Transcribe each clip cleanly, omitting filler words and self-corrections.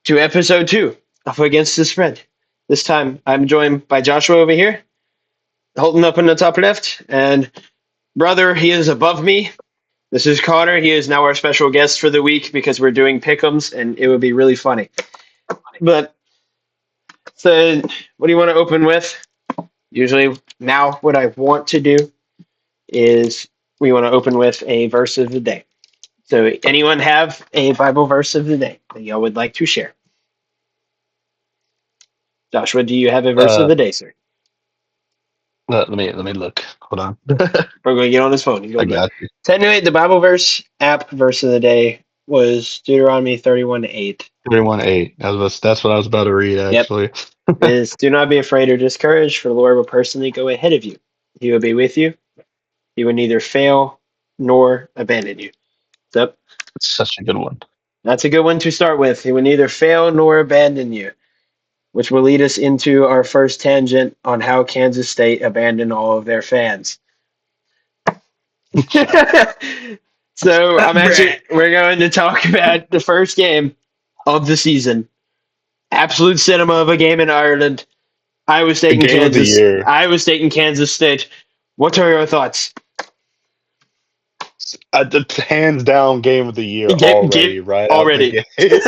to episode 2 of Against the Spread. This time I'm joined by Joshua over here, holding up in the top left, and brother, he is above me. This is Connor. He is now our special guest for the week because we're doing pick'ems, and it would be really funny. But so, what do you want to open with? Usually, now what I want to do is we want to open with a verse of the day. So, anyone have a Bible verse of the day that y'all would like to share? Joshua, do you have a verse of Uh, the day, sir? let me look. Hold on. We're going to get on his phone. He's I going to look. got you. Technically, the Bible verse app verse of the day was Deuteronomy 31:8. 31:8. That's what I was about to read Yep. actually. Is do not be afraid or discouraged, for the Lord will personally go ahead of you. He will be with you. He will neither fail nor abandon you. Yep. It's such a good one. That's a good one to start with. He will neither fail nor abandon you, which will lead us into our first tangent on how Kansas State abandoned all of their fans. So we're going to talk about the first game of the season. Absolute cinema of a game in Ireland. Iowa State and Game of the Kansas. year. Iowa State and Kansas State. What are your thoughts? The hands down game of the year already. Right out already. the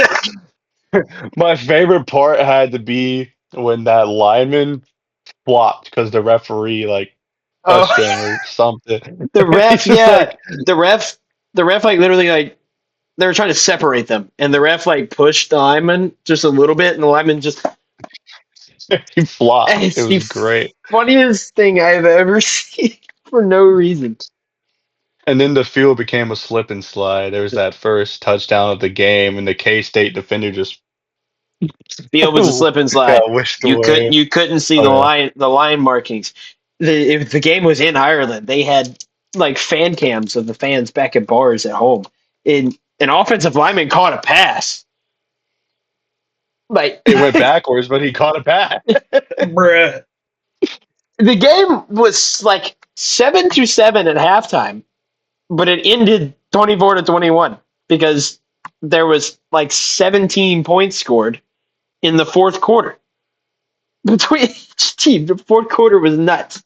gate. My favorite part had to be when that lineman flopped because the referee touched him Oh, or something. the ref, It's just yeah, the ref, like literally, like they were trying to separate them, and the ref like pushed the lineman just a little bit, and the lineman just. he flopped. It's It the was great. funniest thing I've ever seen for no reason. And then the field became a slip and slide. There was that first touchdown of the game, and the K State defender just Field was a slip and slide. got whisked You couldn't away. you couldn't see Oh, yeah. the line markings. If the game was in Ireland, they had like fan cams of the fans back at bars at home. In an offensive lineman caught a pass. Like It went backwards, but he caught a pass. bruh. The game was like 7-7 at halftime, but it ended 24-21 because there was like 17 points scored in the fourth quarter. Between each team, the fourth quarter was nuts.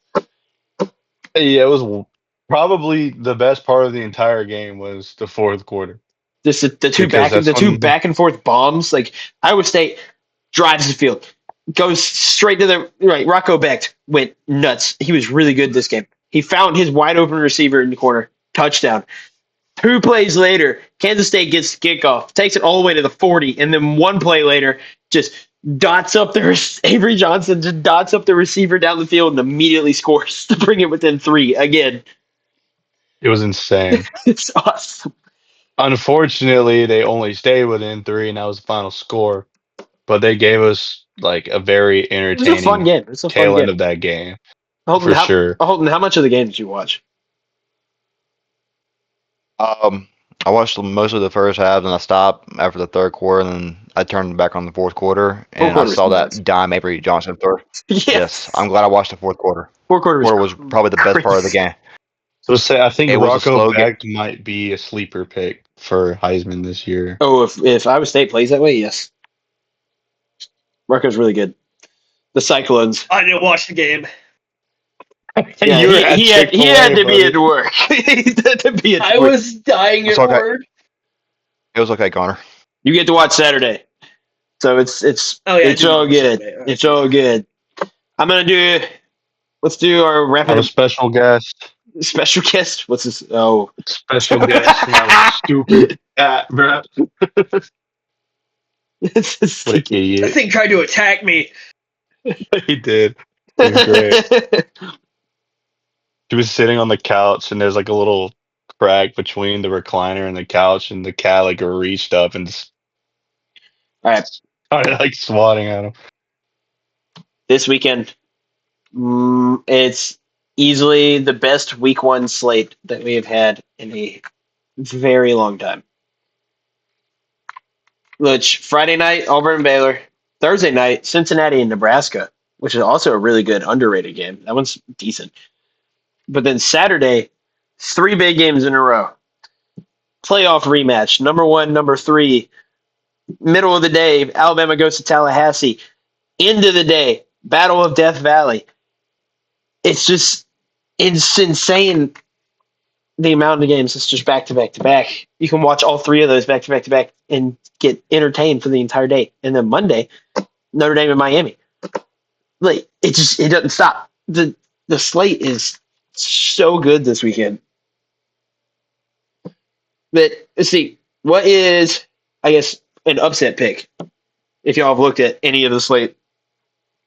Yeah, it was probably the best part of the entire game was the fourth quarter Just the two because that's when back and forth bombs. Like Iowa State drives the field, goes straight to the right. Rocco Becht went nuts. He was really good this game. He found his wide open receiver in the corner, touchdown. 2 plays later, Kansas State gets the kickoff, takes it all the way to the 40, and then 1 play later, just dots up the Avery Johnson just dots up the receiver down the field and immediately scores to bring it within 3 again. it was insane. It's awesome. Unfortunately, they only stayed within 3, and that was the final score. But they gave us like a very It was a fun entertaining game. It's a fun tail end game. of that game Holton, for sure. how much of the game did you watch? I watched most of the first half, and I stopped after the third quarter, and then I turned back on the fourth quarter, and I quarter was saw nuts. that dime Avery Johnson throw. Yes. Yes, I'm glad I watched the fourth quarter. Fourth quarter Where it was probably the best part of the crazy. game. So say I think It was a Rocco slow game. Becht might be a sleeper pick for Heisman this year. Oh, if Iowa State plays that way, yes. Rocco's really good. The Cyclones. I didn't watch the game. Yeah, You were at he had Chick-fil-A, to be buddy. at work. He had to be at I work. was dying It's at okay. work. It was okay, Connor. You get to watch Saturday, so it's Oh, yeah, I it's did all watch good. Saturday. It's all good. Let's do our I have a rapid special guest. special guest. What's this? Oh, Special guest. My stupid cat, bro. this is What an That idiot. thing tried to attack me. He did. It was great. He was sitting on the couch, and there's like a little crack between the recliner and the couch, and the cat like reached up and just All right, started like swatting at him. this weekend, it's easily the best week 1 slate that we have had in a very long time. Which Friday night, Auburn and Baylor. Thursday night, Cincinnati and Nebraska, which is also a really good underrated game. That one's decent. But then Saturday, 3 big games in a row. Playoff rematch. Number 1, number 3. Middle of the day, Alabama goes to Tallahassee. End of the day, Battle of Death Valley. It's insane the amount of games. It's just back to back to back. You can watch all three of those back to back to back and get entertained for the entire day. And then Monday, Notre Dame and Miami. Like it doesn't stop. The slate is so good this weekend. But let's see, what is, I guess, an upset pick? If y'all have looked at any of the slate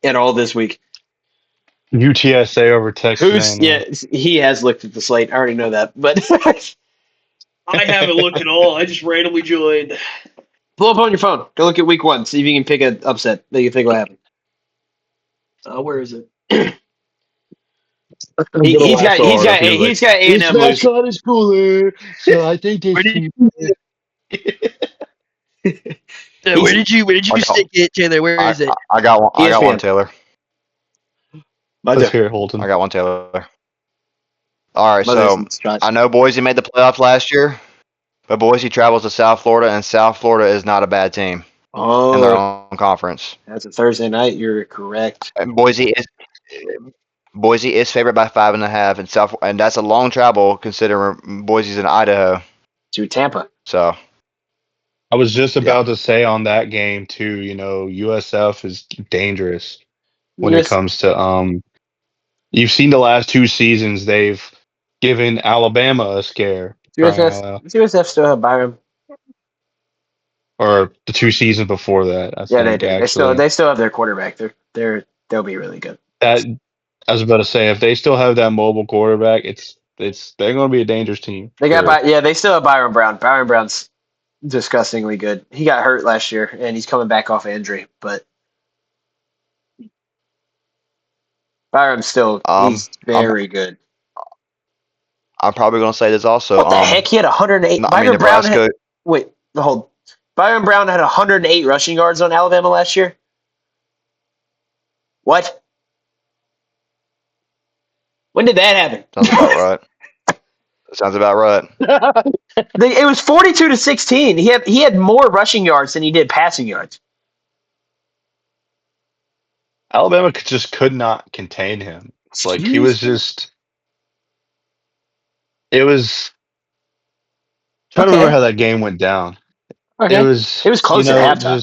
at all this week, UTSA over Texas A&M. yeah, he has looked at the slate. I already know that, but I haven't looked at all. I just randomly joined. pull up on your phone. Go look at week 1. See if you can pick an upset that you think will happen. Where is it? He's got A&M losing. is cooler, so I think they should. Where did you stick it, Taylor? Where is it? I got one. I got one, ESPN. Taylor. Let's hear it, Holton. I got one, Taylor. All right, so Mother's Josh. I know Boise made the playoffs last year, but Boise travels to South Florida, and South Florida is not a bad team in their Oh, own conference. that's a Thursday night. You're correct. And Boise is favored by 5.5, and that's a long travel considering Boise's in Idaho. To Tampa. So I was just about to say on that game too. USF is dangerous when it comes to You've seen the last 2 seasons; they've given Alabama a scare. USF still have Byron. Or the 2 seasons before that, I Yeah, think. they do. Actually, They still have their quarterback. They'll be really good. that I was about to say, if they still have that mobile quarterback, they're going to be a dangerous team. They still have Byron Brown. Byron Brown's disgustingly good. He got hurt last year and he's coming back off injury, but Byron's still he's very good. I'm probably going to say this also. What the heck? He had 108. Nebraska. Byron Brown had 108 rushing yards on Alabama last year. What? When did that happen? Sounds about right. Sounds about right. It was 42-16. He had more rushing yards than he did passing yards. Alabama just could not contain him. Like he was just. It was. Trying to remember how that game went down. Okay. It was close at halftime.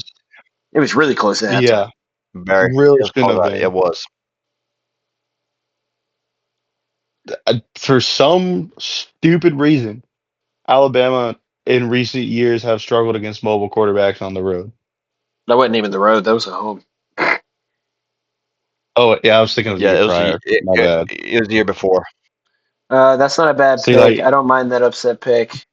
It was really close at halftime. Yeah, Very really shouldn't have been. It was. For some stupid reason, Alabama in recent years have struggled against mobile quarterbacks on the road. That wasn't even the road. That was at home. Oh, yeah, I was thinking of the year prior. My bad. It was the year before. That's not a bad pick. I don't mind that upset pick.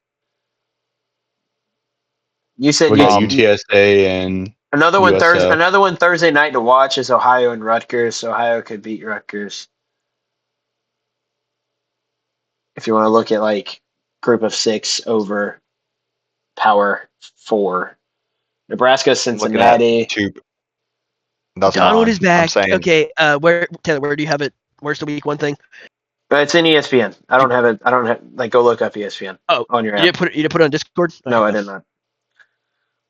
You said we got UTSA and another one USF. Another one Thursday night to watch is Ohio and Rutgers. Ohio could beat Rutgers. If you want to look at like group of 6 over power 4. Nebraska, Cincinnati. Donald is back. Okay, Taylor, where do you have it? Where's the week 1 thing? But it's in ESPN. I don't have it. I don't have go look up ESPN. Oh, on your app. You didn't put it on Discord? No, I did not.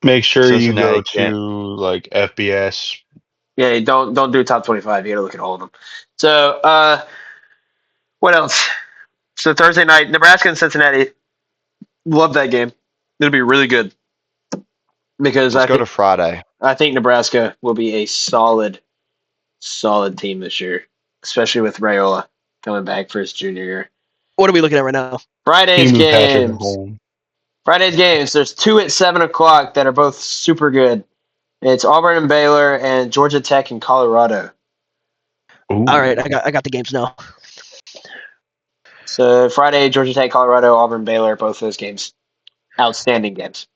Make sure you go to like FBS. Yeah, don't do top 25. You got to look at all of them. So, what else? So Thursday night, Nebraska and Cincinnati. Love that game. It'll be really good. Because Let's go to Friday. I think Nebraska will be a solid team this year, especially with Raiola coming back for his junior year. What are we looking at right now? Friday's games. There's 2 at 7 o'clock that are both super good. It's Auburn and Baylor and Georgia Tech and Colorado. Ooh. All right, I got the games now. So Friday, Georgia Tech, Colorado, Auburn, Baylor, both those games. Outstanding games.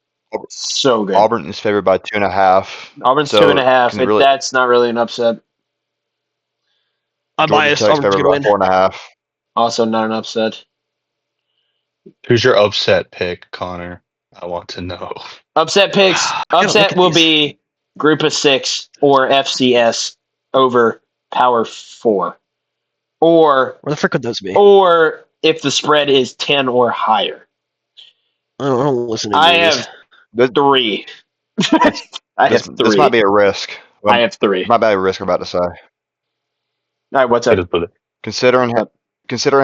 So good. Auburn is favored by 2.5. Auburn's 2.5. That's not really an upset. I'm biased. Auburn's going to win. 4.5. Also not an upset. Who's your upset pick, Connor? I want to know. Upset picks. Upset will be group of 6 or FCS over Power 4. Or where the frick would those be? Or if the spread is 10 or higher. I don't listen to I have 3. I This have this 3. might be a risk. I have 3. Might be a risk I'm about to say. All right, what's It up? is what it- Considering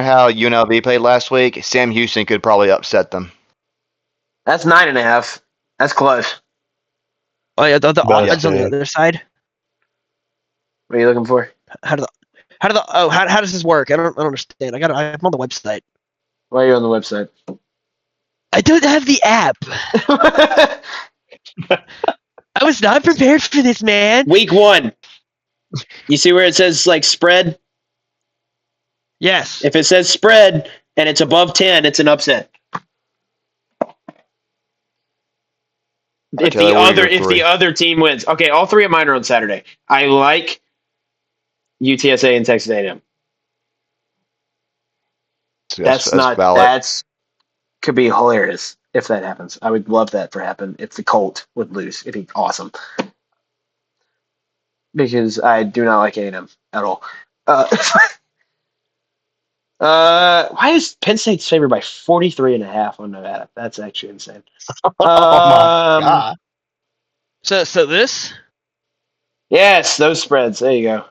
how UNLV played last week, Sam Houston could probably upset them. That's 9.5. That's close. Oh yeah, the Best odds on the pick. other side. What are you looking for? How does this work? I don't understand. I'm on the website. Why are you on the website? I don't have the app. I was not prepared for this, man. Week 1. You see where it says like spread? Yes. If it says spread and it's above 10, it's an upset. If Taylor, what are your the 3? other team wins. Okay, all 3 of mine are on Saturday. I like UTSA and Texas A&M. That's valid. That's could be hilarious if that happens. I would love that to happen if the Colt would lose. It'd be awesome. Because I do not like A&M at all. Why is Penn State's favored by 43.5 on Nevada? That's actually insane. Oh my god. So this. Yes, those spreads. There you go.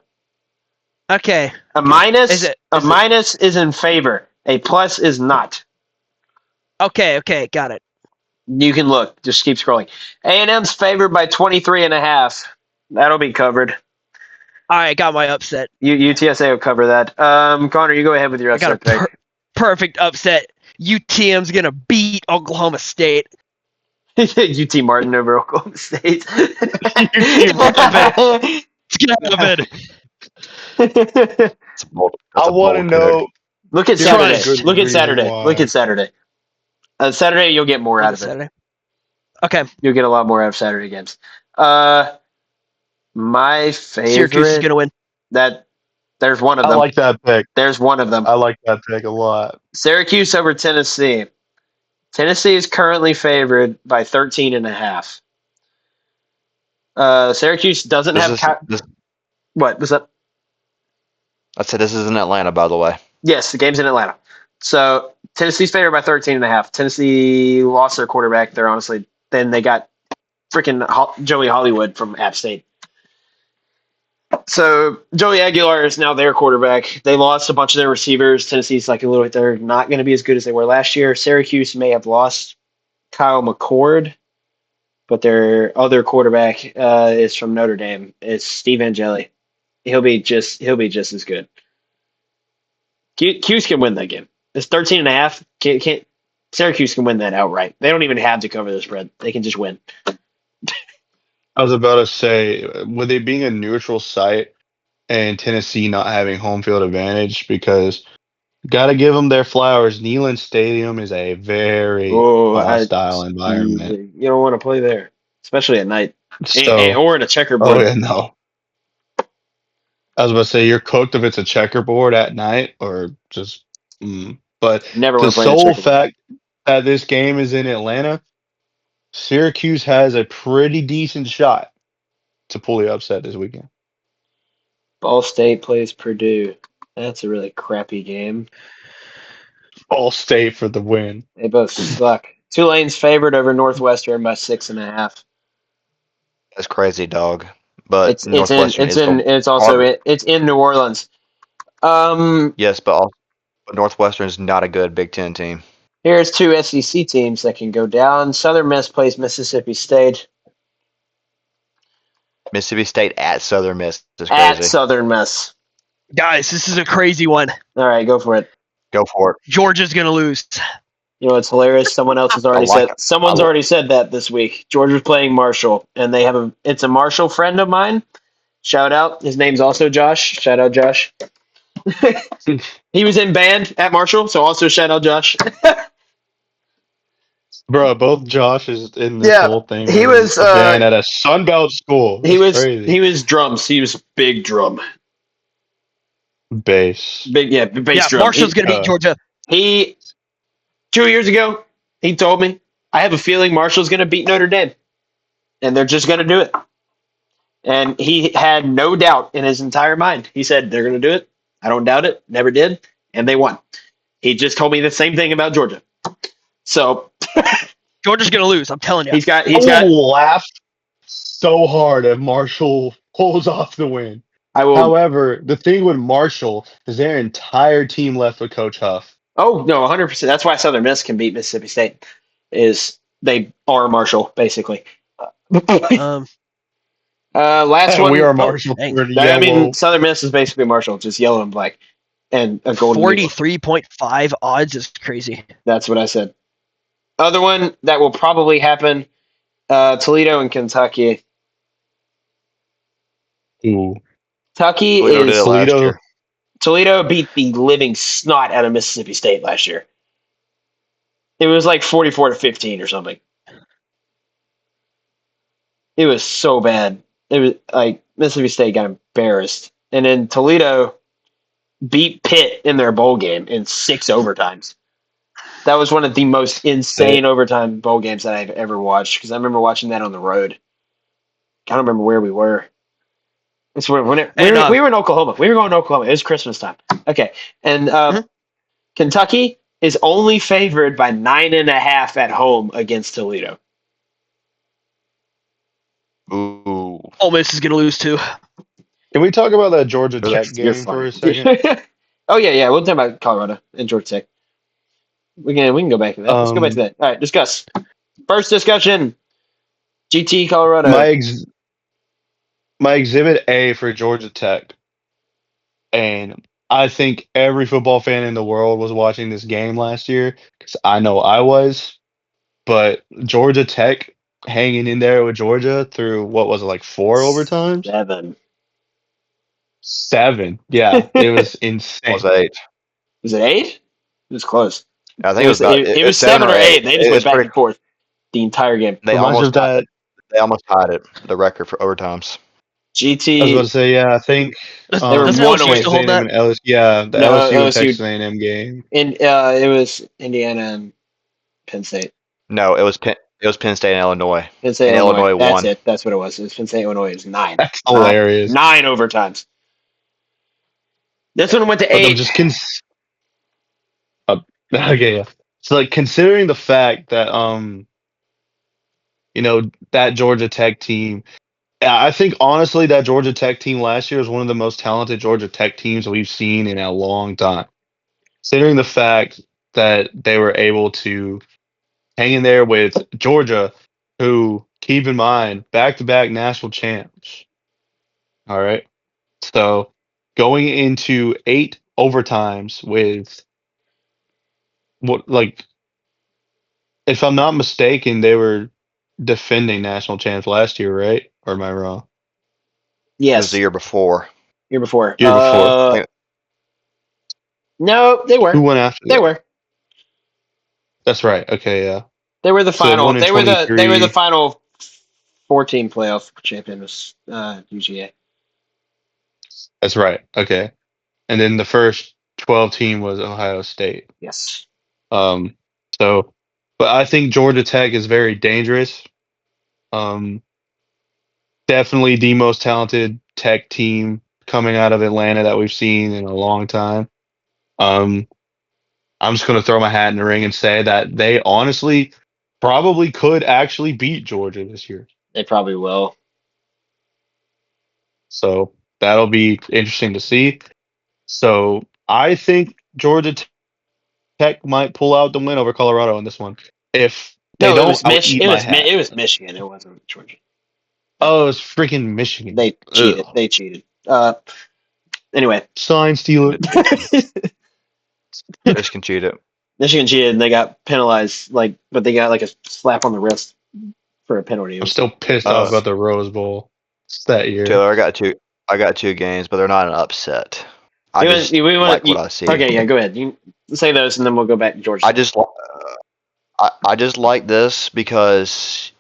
Okay. A minus Is it? minus is in favor. A plus is not. Okay. Got it. You can look. Just keep scrolling. A&M's favored by 23.5. That'll be covered. All right, got my upset. UTSA will cover that. Connor, you go ahead with your I got upset a perfect upset. UTM's gonna beat Oklahoma State. pick. UT Martin over Oklahoma State. It's gonna happen. I want to know. Look at You're Saturday. right. Good Look at reason Saturday. why. Look at Saturday. Saturday, you'll get more out of it. Saturday. Okay. You'll get a lot more out of Saturday games. My Syracuse is favorite. gonna win. There's one of I them. like that pick. There's one of them. I like that pick a lot. Syracuse over Tennessee. Tennessee is currently favored by 13.5. Syracuse doesn't have. What was that? I said this is in Atlanta, by the way. Yes, the game's in Atlanta. So Tennessee's favored by 13.5. Tennessee lost their quarterback. Then they got freaking Joey Hollywood from App State. So Joey Aguilar is now their quarterback. They lost a bunch of their receivers. Tennessee's they're not going to be as good as they were last year. Syracuse may have lost Kyle McCord, but their other quarterback is from Notre Dame. It's Steve Angeli. He'll be just as good. Cuse can win that game. It's 13.5. Can't Syracuse can win that outright. They don't even have to cover the spread. They can just win. I was about to say, with it being a neutral site and Tennessee not having home field advantage, because got to give them their flowers. Neyland Stadium is a very hostile environment. You don't want to play there, especially at night, So, or in a checkerboard. oh yeah, no. I was about to say you're cooked if it's a checkerboard at night or just. But Never the want to play in a sole checkerboard. fact that this game is in Atlanta, Syracuse has a pretty decent shot to pull the upset this weekend. Ball State plays Purdue. That's a really crappy game. All State for the win. They both suck. Tulane's favored over Northwestern by 6.5. That's crazy, dog. But It's in New Orleans. Yes, but Northwestern is not a good Big Ten team. Here's 2 SEC teams that can go down. Southern Miss plays Mississippi State. Mississippi State at Southern Miss is crazy. At Southern Miss. Guys, this is a crazy one. All right, go for it. Go for it. Georgia's gonna lose. You know what's hilarious? Someone else has already already said that this week. Georgia's playing Marshall, and it's a Marshall friend of mine. Shout out. His name's also Josh. Shout out Josh. He was in band at Marshall, so also shout out Josh. Bro, both Josh is in this whole thing. He was at a Sunbelt school. He was crazy. He was drums. He was big drum. Bass. Bass drum. Marshall's gonna beat Georgia. 2 years ago, he told me, I have a feeling Marshall's gonna beat Notre Dame. And they're just gonna do it. And he had no doubt in his entire mind. He said, they're gonna do it. I don't doubt it. Never did. And they won. He just told me the same thing about Georgia. So Georgia's gonna lose. I'm telling you. I will laugh so hard if Marshall pulls off the win. I will. However, the thing with Marshall is their entire team left with Coach Huff. Oh no, 100%. That's why Southern Miss can beat Mississippi State. Is they are Marshall basically. Um, Last We one. are Oh, Marshall. dang. We're I mean, yellow. Southern Miss is basically Marshall, just yellow and black, and a golden eagle. 43.5 odds is crazy. That's what I said. Other one that will probably happen: Toledo and Kentucky. Ooh. Kentucky Toledo did it is last Toledo. year. Toledo beat the living snot out of Mississippi State last year. It was like 44-15 or something. It was so bad. It was like Mississippi State got embarrassed, and then Toledo beat Pitt in their bowl game in 6 overtimes. That was one of the most insane overtime bowl games that I've ever watched because I remember watching that on the road. I don't remember where we were. It's when we were in Oklahoma. We were going to Oklahoma. It was Christmas time. Okay, and Kentucky is only favored by 9.5 at home against Toledo. Ooh. Ole Miss is gonna lose too. Can we talk about that Georgia You're Tech You're game for funny. a second? Oh yeah. We'll talk about Colorado and Georgia Tech. We can go back to that. Let's go back to that. All right, discuss. First discussion. GT Colorado. My exhibit A for Georgia Tech, and I think every football fan in the world was watching this game last year because I know I was. But Georgia Tech hanging in there with Georgia through what was it, like 4 overtimes? 7. 7. Yeah, it was It insane. was 8. Was it 8? It was close. I think it was about It was 7 7 or or 8. 8. They just went back and forth the entire game. They For much almost of that, they almost tied it, the record for overtimes. I was about to GT. say, yeah, I think They were Doesn't one LSU away. still hold A&M that? and LSU, yeah, the No, LSU and LSU. Texas A&M game. And it was Indiana and Penn State. No, it was Penn State and Illinois. Penn State, And Illinois That's won. it. That's what it was. It was Penn State, Illinois. It was 9. That's hilarious. 9 overtimes. This one went to But I'm 8. just okay, yeah. So like considering the fact that that Georgia Tech team, I think honestly that Georgia Tech team last year was one of the most talented Georgia Tech teams we've seen in a long time. Considering the fact that they were able to hang in there with Georgia, who, keep in mind, back-to-back national champs. All right. So going into 8 overtimes with what, like, if I'm not mistaken, they were defending national champs last year, right? Or am I wrong? It was the Yes. year before. Year before. Year before. I think No, they Who were. went after They that? were. That's right. Okay, yeah. They were the So they final. won in They were the 23. final 14 playoff champions. UGA. That's right. Okay. And then the first 12 team was Ohio State. Yes. Um, so, but I think Georgia Tech is very dangerous. Um, Definitely the most talented Tech team coming out of Atlanta that we've seen in a long time. I'm just going to throw my hat in the ring and say that they honestly probably could actually beat Georgia this year. They probably will. So that'll be interesting to see. So I think Georgia Tech might pull out the win over Colorado in this one. If they No, it don't, was I'll eat my hat. It was Michigan. It wasn't Georgia. Oh, it's freaking Michigan. They cheated. Ugh. They cheated. Anyway. Sign stealer. Michigan cheated. Michigan cheated and they got penalized, but they got like a slap on the wrist for a penalty. I'm still pissed off about the Rose Bowl. It's that year. Taylor, I got 2 games, but they're not an upset. I just like what I see. Okay, yeah, go ahead. You say those, and then we'll go back to Georgia. I just like this because,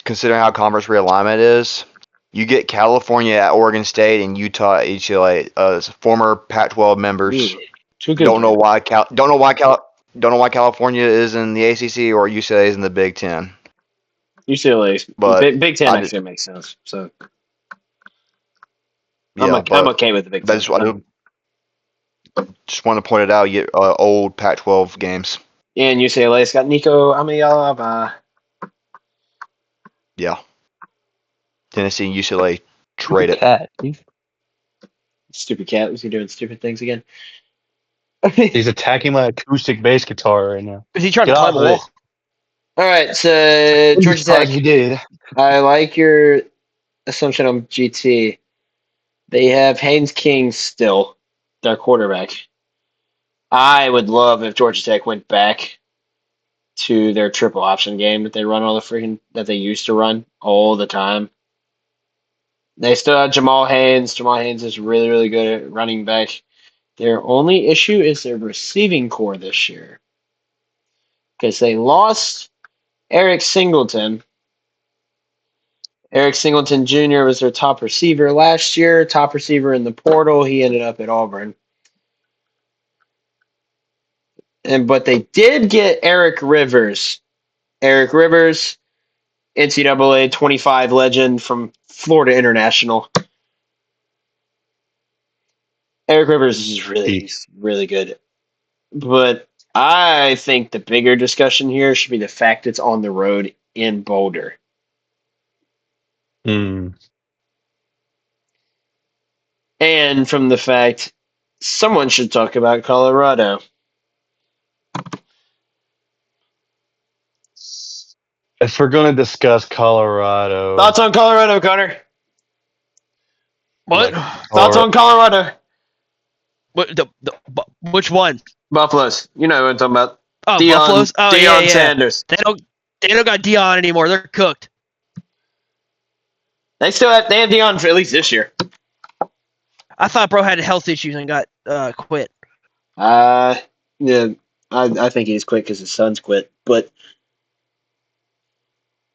considering how conference realignment is, you get California at Oregon State and Utah at UCLA as former Pac-12 members. Don't know why California is in the ACC or UCLA is in the Big Ten. UCLA, But Big Ten actually makes sense. So yeah, I'm okay with the Big Ten. I just want to point it out. You get old Pac-12 games. And UCLA's got Nico Amialava. Yeah. Tennessee and UCLA trade Stupid it. cat. Stupid cat. Was he doing stupid things again? He's attacking my acoustic bass guitar right now. Is he trying Get to climb off a of it. wall? All right, so I'm Georgia Tech. surprised he did. I like your assumption on GT. They have Haynes King still, their quarterback. I would love if Georgia Tech went back to their triple option game that they run all the freaking that they used to run all the time. They still have Jamal Haynes. Jamal Haynes is really, really good at running back. Their only issue is their receiving core this year because they lost Eric Singleton. Eric Singleton Jr. was their top receiver last year, top receiver in the portal. He ended up at Auburn. But they did get Eric Rivers. Eric Rivers, NCAA 25 legend from Florida International. Eric Rivers is he's really good. But I think the bigger discussion here should be the fact it's on the road in Boulder. Hmm. And from the fact someone should talk about Colorado. If we're going to discuss Colorado, Thoughts on Colorado, Connor? What? like, Thoughts on Colorado? Which one? Buffaloes. You know what I'm talking about. Oh, Deion, Buffaloes. Oh, Deion yeah. Sanders. They don't got Dion anymore. They're cooked. They have Deion for at least this year. I thought bro had health issues and got quit. Yeah, I think he's quit because his son's quit, but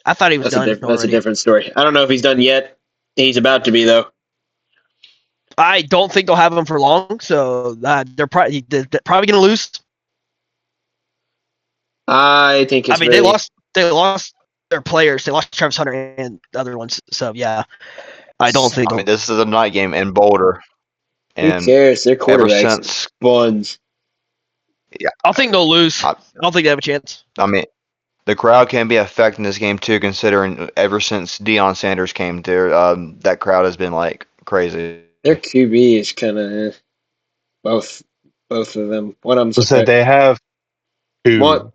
I thought he was done that's a already. different story. I don't know if he's done yet. He's about to be though. I don't think they'll have him for long, so they're probably going to lose. I think it's they lost their players. They lost Travis Hunter and the other ones. So yeah, I don't think. I mean, this is a night game in Boulder, Who and cares? Their ever quarterbacks since, buns. I think they'll lose. I- I don't think they have a chance. I mean, the crowd can be affecting this game too, considering ever since Deion Sanders came there, that crowd has been like crazy. Their QB is kind of both of them. One of so them's said they have two. What?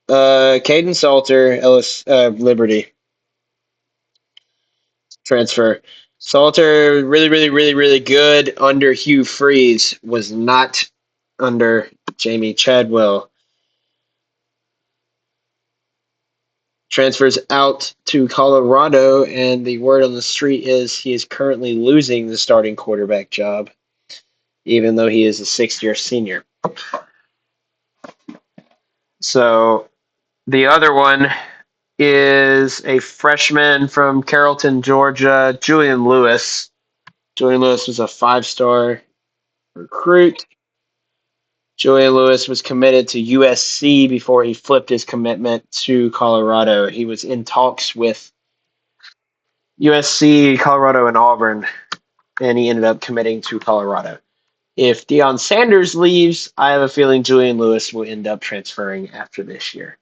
Caden Salter, Liberty transfer. Salter really, really, really, really good under Hugh Freeze. Was not under Jamie Chadwell. Transfers out to Colorado, and the word on the street is he is currently losing the starting quarterback job, even though he is a sixth-year senior. So the other one is a freshman from Carrollton, Georgia, Julian Lewis. Julian Lewis was a five-star recruit. Julian Lewis was committed to USC before he flipped his commitment to Colorado. He was in talks with USC, Colorado, and Auburn, and he ended up committing to Colorado. If Deion Sanders leaves, I have a feeling Julian Lewis will end up transferring after this year.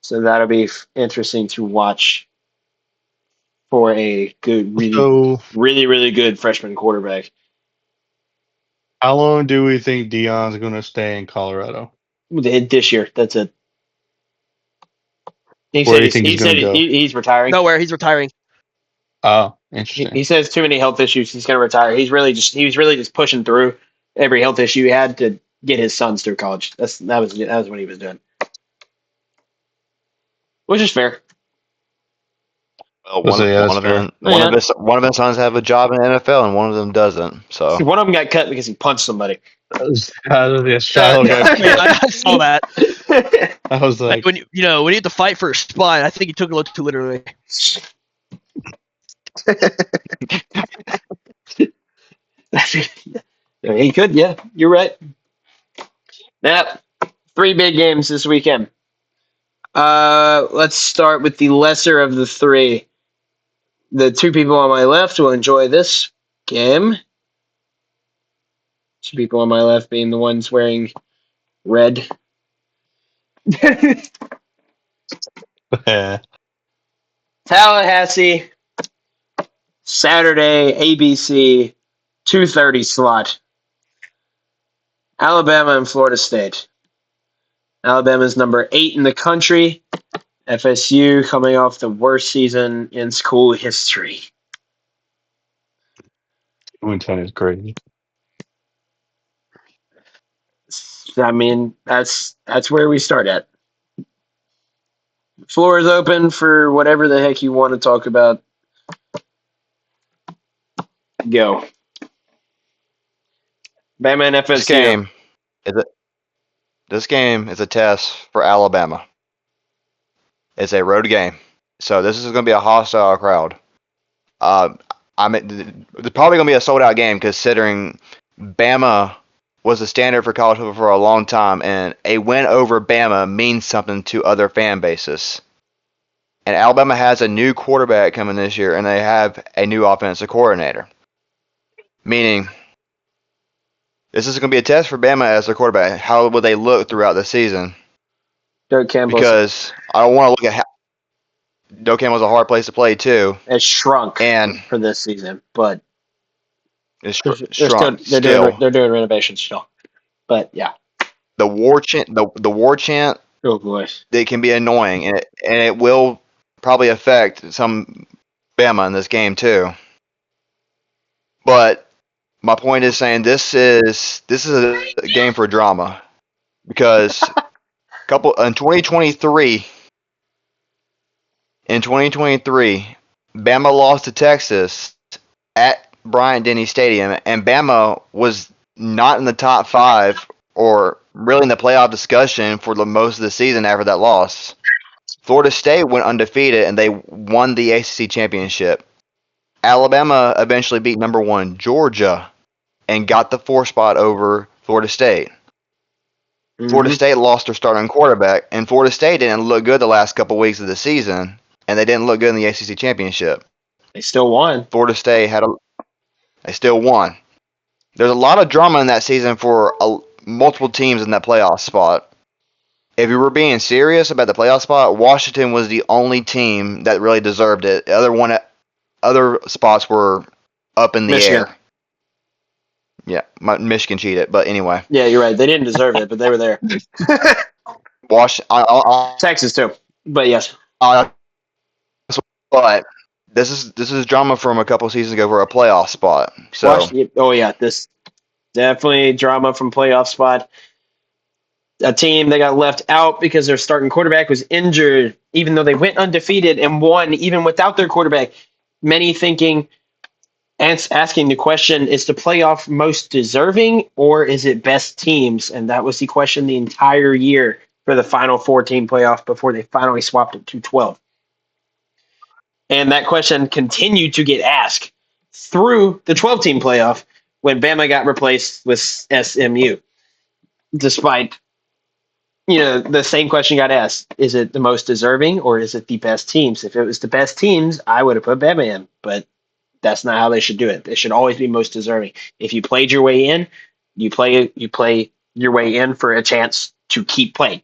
So that'll be interesting to watch for a good, really, really good freshman quarterback. How long do we think Deion's going to stay in Colorado? This year, that's it. Where do you think he's going to go? He's retiring. Nowhere. He's retiring. Oh, interesting. He says too many health issues. He's going to retire. He was really just pushing through every health issue he had to get his sons through college. That was what he was doing, which is fair. Well, One of his sons have a job in the NFL, and one of them doesn't. So One of them got cut because he punched somebody. Shiloh got I saw that. I was like, when you have to fight for a spot, I think he took it a little too literally. He could, yeah. You're right. Now, 3 big games this weekend. Let's start with the lesser of the 3. The 2 people on my left will enjoy this game. 2 people on my left being the ones wearing red. yeah. Tallahassee, Saturday, ABC, 2:30 slot. Alabama and Florida State. Alabama's number 8 in the country. FSU coming off the worst season in school history. 2-10 is crazy. I mean, that's where we start at. Floor is open for whatever the heck you want to talk about. Go. Bama and This FSU. game is a test for Alabama. It's a road game, so this is going to be a hostile crowd. It's probably going to be a sold out game considering Bama was the standard for college football for a long time, and a win over Bama means something to other fan bases. And Alabama has a new quarterback coming this year, and they have a new offensive coordinator. Meaning, this is going to be a test for Bama as their quarterback. How will they look throughout the season? Doug Campbell Because I don't want to look at Doak Campbell's a hard place to play too. has shrunk And for this season, but it's they're shrunk. they're doing renovations still. But yeah. The war chant, the war chant, Oh boy. it can be annoying, and it will probably affect some Bama in this game too. But my point is saying this is a game for drama because in 2023, Bama lost to Texas at Bryant-Denny Stadium, and Bama was not in the top 5 or really in the playoff discussion for the most of the season after that loss. Florida State went undefeated, and they won the ACC championship. Alabama eventually beat number 1 Georgia and got the 4 spot over Florida State. Mm-hmm. Florida State lost their starting quarterback, and Florida State didn't look good the last couple weeks of the season, and they didn't look good in the ACC championship. They still won. Florida State they still won. There's a lot of drama in that season for multiple teams in that playoff spot. If you were being serious about the playoff spot, Washington was the only team that really deserved it. Other spots were up in the Michigan. air. Yeah, Michigan cheated, but anyway. Yeah, you're right. They didn't deserve it, but they were there. Texas too, but yes. But this is drama from a couple seasons ago for a playoff spot. So This definitely drama from playoff spot. A team that got left out because their starting quarterback was injured, even though they went undefeated and won even without their quarterback. Many thinking and asking the question, is the playoff most deserving or is it best teams? And that was the question the entire year for the final 4-team playoff before they finally swapped it to 12. And that question continued to get asked through the 12-team playoff when Bama got replaced with SMU. Despite, the same question got asked. Is it the most deserving or is it the best teams? If it was the best teams, I would have put Bama in. But that's not how they should do it. They should always be most deserving. If you played your way in, you play your way in for a chance to keep playing.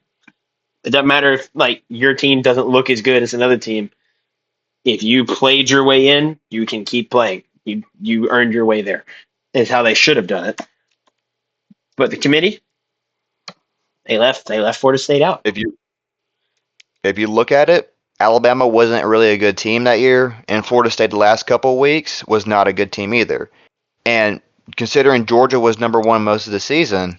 It doesn't matter if your team doesn't look as good as another team. If you played your way in, you can keep playing. You earned your way there. Is how they should have done it. But the committee, they left Florida State out. if you look at it, Alabama wasn't really a good team that year, and Florida State the last couple of weeks was not a good team either. And considering Georgia was number 1 most of the season,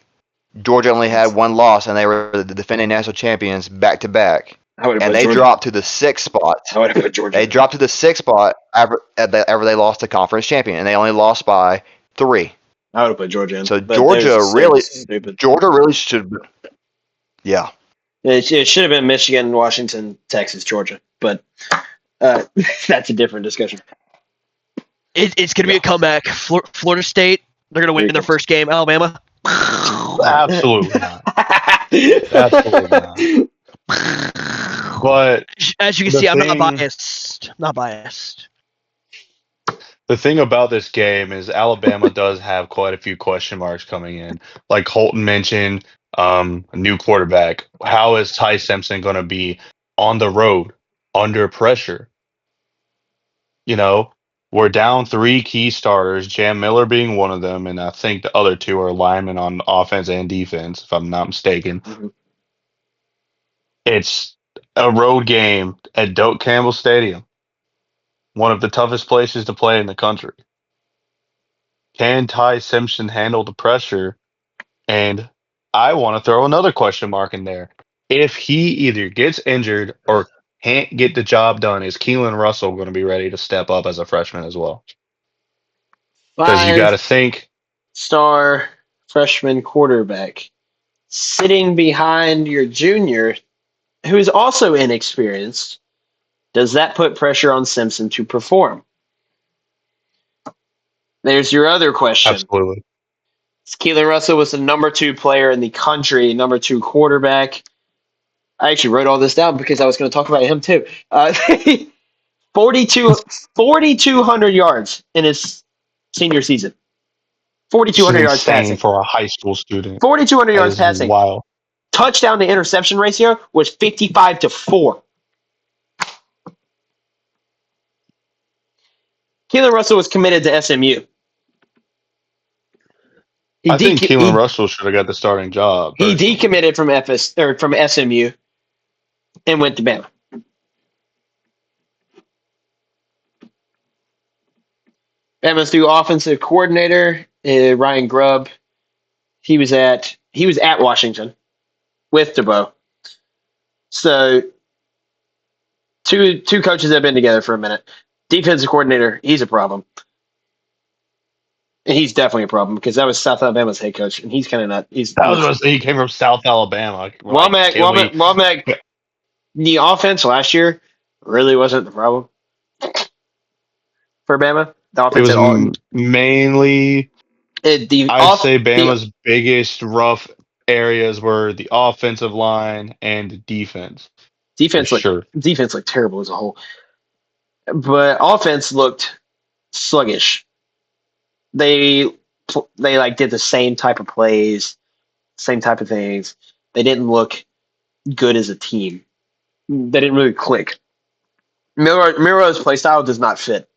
Georgia only had 1 loss, and they were the defending national champions back to back. And they dropped to the 6th spot. I would have put Georgia. They dropped to the 6th spot after they lost the conference champion, and they only lost by 3. I would have put Georgia in. So Georgia really should. Yeah. It should have been Michigan, Washington, Texas, Georgia, but that's a different discussion. It's going to be a comeback. Florida State, they're going to win their first game. Alabama. Absolutely not. Absolutely not. But as you can see, I'm not biased. Not biased. The thing about this game is Alabama does have quite a few question marks coming in. Like Holton mentioned, a new quarterback. How is Ty Simpson going to be on the road under pressure? we're down 3 key starters, Jam Miller being one of them, and I think the other 2 are linemen on offense and defense, if I'm not mistaken. Mm-hmm. It's a road game at Doak Campbell Stadium, one of the toughest places to play in the country. Can Ty Simpson handle the pressure? And I want to throw another question mark in there. If he either gets injured or can't get the job done, is Keelan Russell going to be ready to step up as a freshman as well? Because you got to think. 5-star freshman quarterback sitting behind your junior, who's also inexperienced. Does that put pressure on Simpson to perform? There's your other question. Absolutely. Keelan Russell was the number 2 player in the country, number 2 quarterback. I actually wrote all this down because I was going to talk about him too. 4,200 yards in his senior season. 4,200 yards Insane passing. for a high school student. 4,200 That yards is passing. wild. Touchdown to interception ratio was 55-4. Keelan Russell was committed to SMU. I think Keelan Russell should have got the starting job. He personally. decommitted from SMU and went to Bama. Bama's new offensive coordinator, Ryan Grubb. He was at Washington with DeBow. So two coaches have been together for a minute. Defensive coordinator, he's a problem. And he's definitely a problem because that was South Alabama's head coach, and he's kind of not. I was going to say he came from South Alabama. Womack, the offense last year really wasn't the problem for Bama. The offense it was mainly. I'd say Bama's biggest rough areas were the offensive line and the defense. Defense looked terrible as a whole, but offense looked sluggish. They did the same type of plays, same type of things. They didn't look good as a team. They didn't really click. Miro's play style does not fit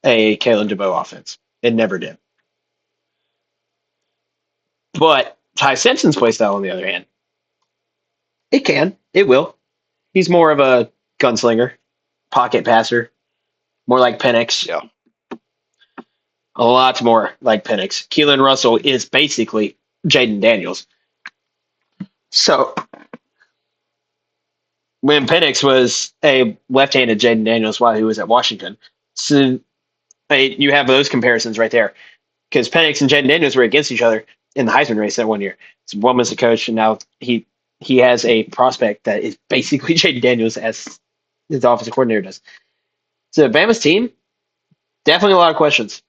a Kalen DeBow offense. It never did. But Ty Simpson's play style, on the other hand, it can. It will. He's more of a gunslinger, pocket passer, more like Penix. Yeah. A lot more like Penix. Keelan Russell is basically Jaden Daniels. So when Penix was a left-handed Jaden Daniels while he was at Washington, so you have those comparisons right there. Because Penix and Jaden Daniels were against each other in the Heisman race that one year. So one was the coach, and now he has a prospect that is basically Jaden Daniels as his offensive coordinator does. So Bama's team, definitely a lot of questions.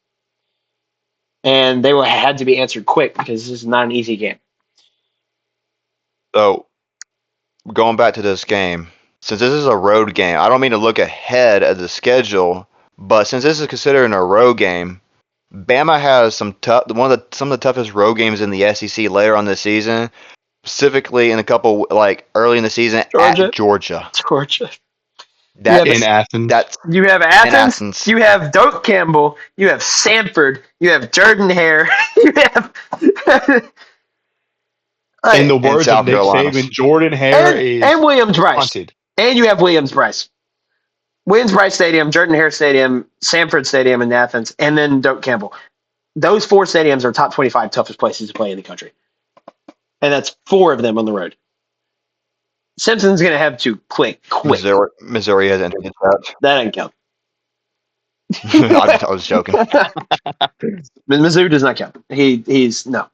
And they had to be answered quick because this is not an easy game. So, going back to this game, since this is a road game, I don't mean to look ahead at the schedule, but since this is considered a road game, Bama has some of the toughest road games in the SEC later on this season, specifically in a couple early in the season at Georgia. In Athens. You have Athens. You have Doak Campbell. You have Sanford. You have Jordan Hare. You have. In the words of Nick Saban, Jordan Hare is and Williams Bryce. haunted. And you have Williams Bryce. Williams Bryce Stadium, Jordan Hare Stadium, Sanford Stadium in Athens, and then Doak Campbell. Those 4 stadiums are top 25 toughest places to play in the country. And that's 4 of them on the road. Simpson's going to have to click quick. Missouri has entered the chat. That doesn't count. I was joking. Mizzou does not count. He's no.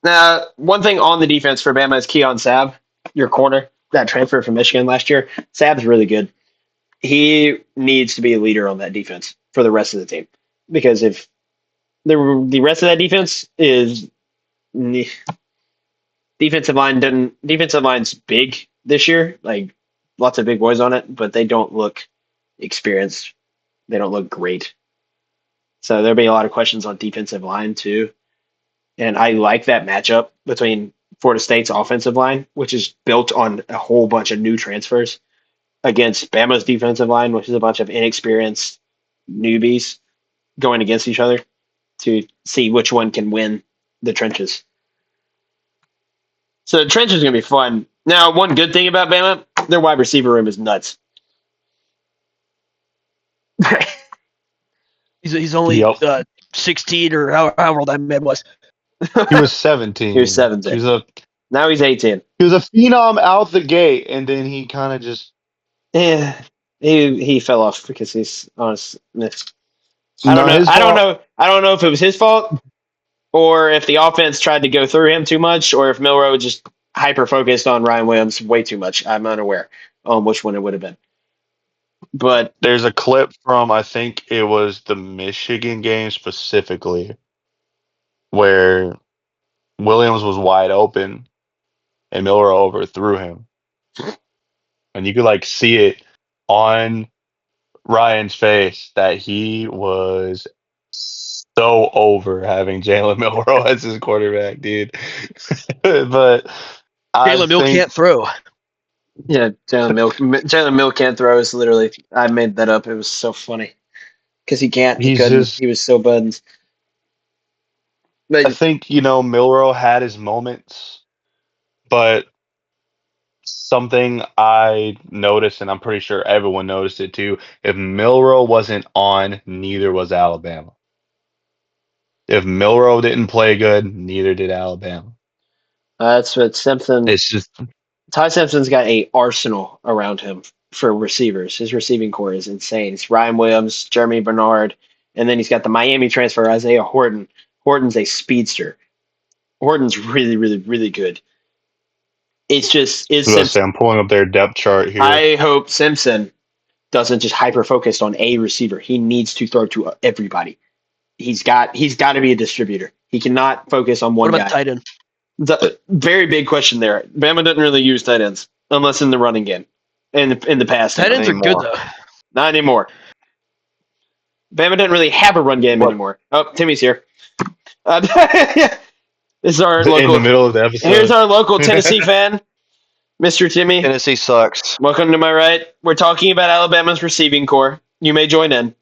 Now, one thing on the defense for Bama is Keon Sabb, your corner, that transfer from Michigan last year. Sabb's really good. He needs to be a leader on that defense for the rest of the team. Because if the rest of that defense is defensive line's big this year, like lots of big boys on it, but they don't look experienced. They don't look great. So there'll be a lot of questions on defensive line too. And I like that matchup between Florida State's offensive line, which is built on a whole bunch of new transfers, against Bama's defensive line, which is a bunch of inexperienced newbies going against each other to see which one can win the trenches. So the trench is going to be fun. Now, one good thing about Bama, their wide receiver room is nuts. He's only Yep. 16 or however old that man was. He was 17. He was 17. Now he's 18. He was a phenom out the gate, and then he kind of just. Yeah, he fell off because he's honest. I don't Not know. his I don't fault. know. I don't know if it was his fault or if the offense tried to go through him too much, or if Milroe just hyper focused on Ryan Williams way too much. I'm unaware on which one it would have been. But There's a clip from, I think it was the Michigan game specifically, where Williams was wide open and Miller overthrew him. And you could like see it on Ryan's face that he was so over having Jalen Milroe as his quarterback, dude. But I Jalen Milk think can't throw. yeah, Jalen Milk can't throw is literally. I made that up. It was so funny because he can't. He he's couldn't. just. He was so buttons. I But think Milroe had his moments, but something I noticed, and I'm pretty sure everyone noticed it too. If Milroe wasn't on, neither was Alabama. If Milroe didn't play good, neither did Alabama. that's what Simpson. It's just Ty Simpson's got a arsenal around him for receivers. His receiving core is insane. It's Ryan Williams, Jeremy Bernard, and then he's got the Miami transfer Isaiah Horton. Horton's a speedster. Horton's really, really, really good. It's just I is was gonna say, Simpson. I'm pulling up their depth chart here. I hope Simpson doesn't just hyper focus on a receiver. He needs to throw to everybody. He's got to be a distributor. He cannot focus on one What about guy. the tight end? The very big question there. Bama doesn't really use tight ends unless in the running game. In the past, Tight ends are good anymore. though. not anymore. Bama doesn't really have a run game What? anymore. Oh, Timmy's here. This is our In the local. middle of the episode. Here's our local Tennessee fan, Mr. Timmy. Tennessee sucks. Welcome to my right. We're talking about Alabama's receiving core. You may join in.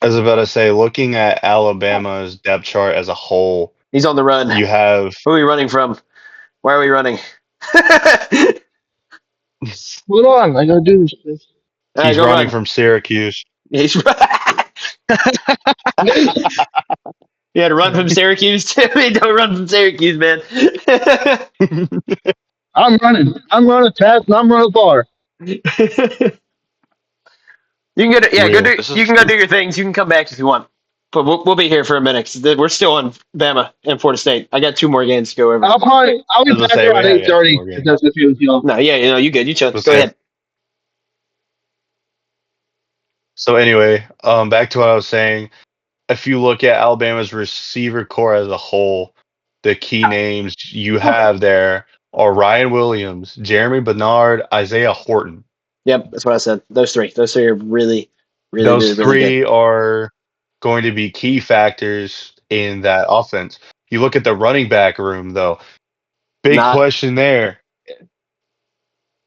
I was about to say, looking at Alabama's depth chart as a whole, He's on the run. you have Who are we running from? Why are we running? Hold on, I gotta do this. he's Go running run. from Syracuse. He's You had to run from Syracuse, Timmy. Don't run from Syracuse, man. I'm running. I'm running fast and I'm running far. You can go. Go Real. do. This is- You can go do your things. You can come back if you want. But we'll be here for a minute. 'Cause we're still on Bama and Florida State. I got 2 more games to go over. I'll be I was gonna back say, around we got 8:30. more games. If that's okay with y'all. No, you good. You chill. Go Okay. ahead. So anyway, back to what I was saying. If you look at Alabama's receiver core as a whole, the key names you have there are Ryan Williams, Jeremy Bernard, Isaiah Horton. Yep, that's what I said. Those three are really, really, Those really, really three good. are going to be key factors in that offense. You look at the running back room, though. Big Not- question there.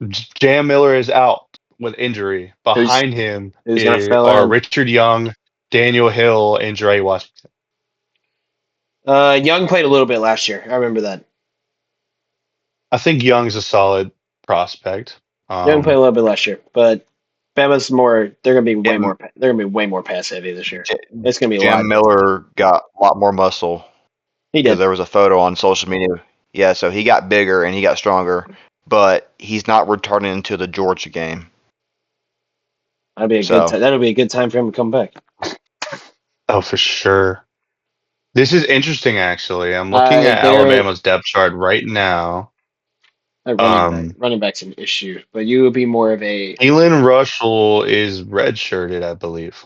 Jam Miller is out with injury. Behind him who's gonna fill are in? Richard Young, Daniel Hill, and Dre Washington. Young played a little bit last year. I remember that. I think Young's a solid prospect. Young played a little bit last year, but Bama's more. They're gonna be way Jam- more. They're gonna be way more pass heavy this year. J- It's gonna be a lot. Jam Miller got a lot more muscle. He Because did. there was a photo on social media. Yeah, so he got bigger and he got stronger, but he's not returning into the Georgia game. That'll be a So- good. That'll be a good time for him to come back. Oh, for sure. This is interesting, actually. I'm looking at they're- Alabama's depth chart right now. Running back's an issue, but you would be more of a. Elon Russell is redshirted, I believe.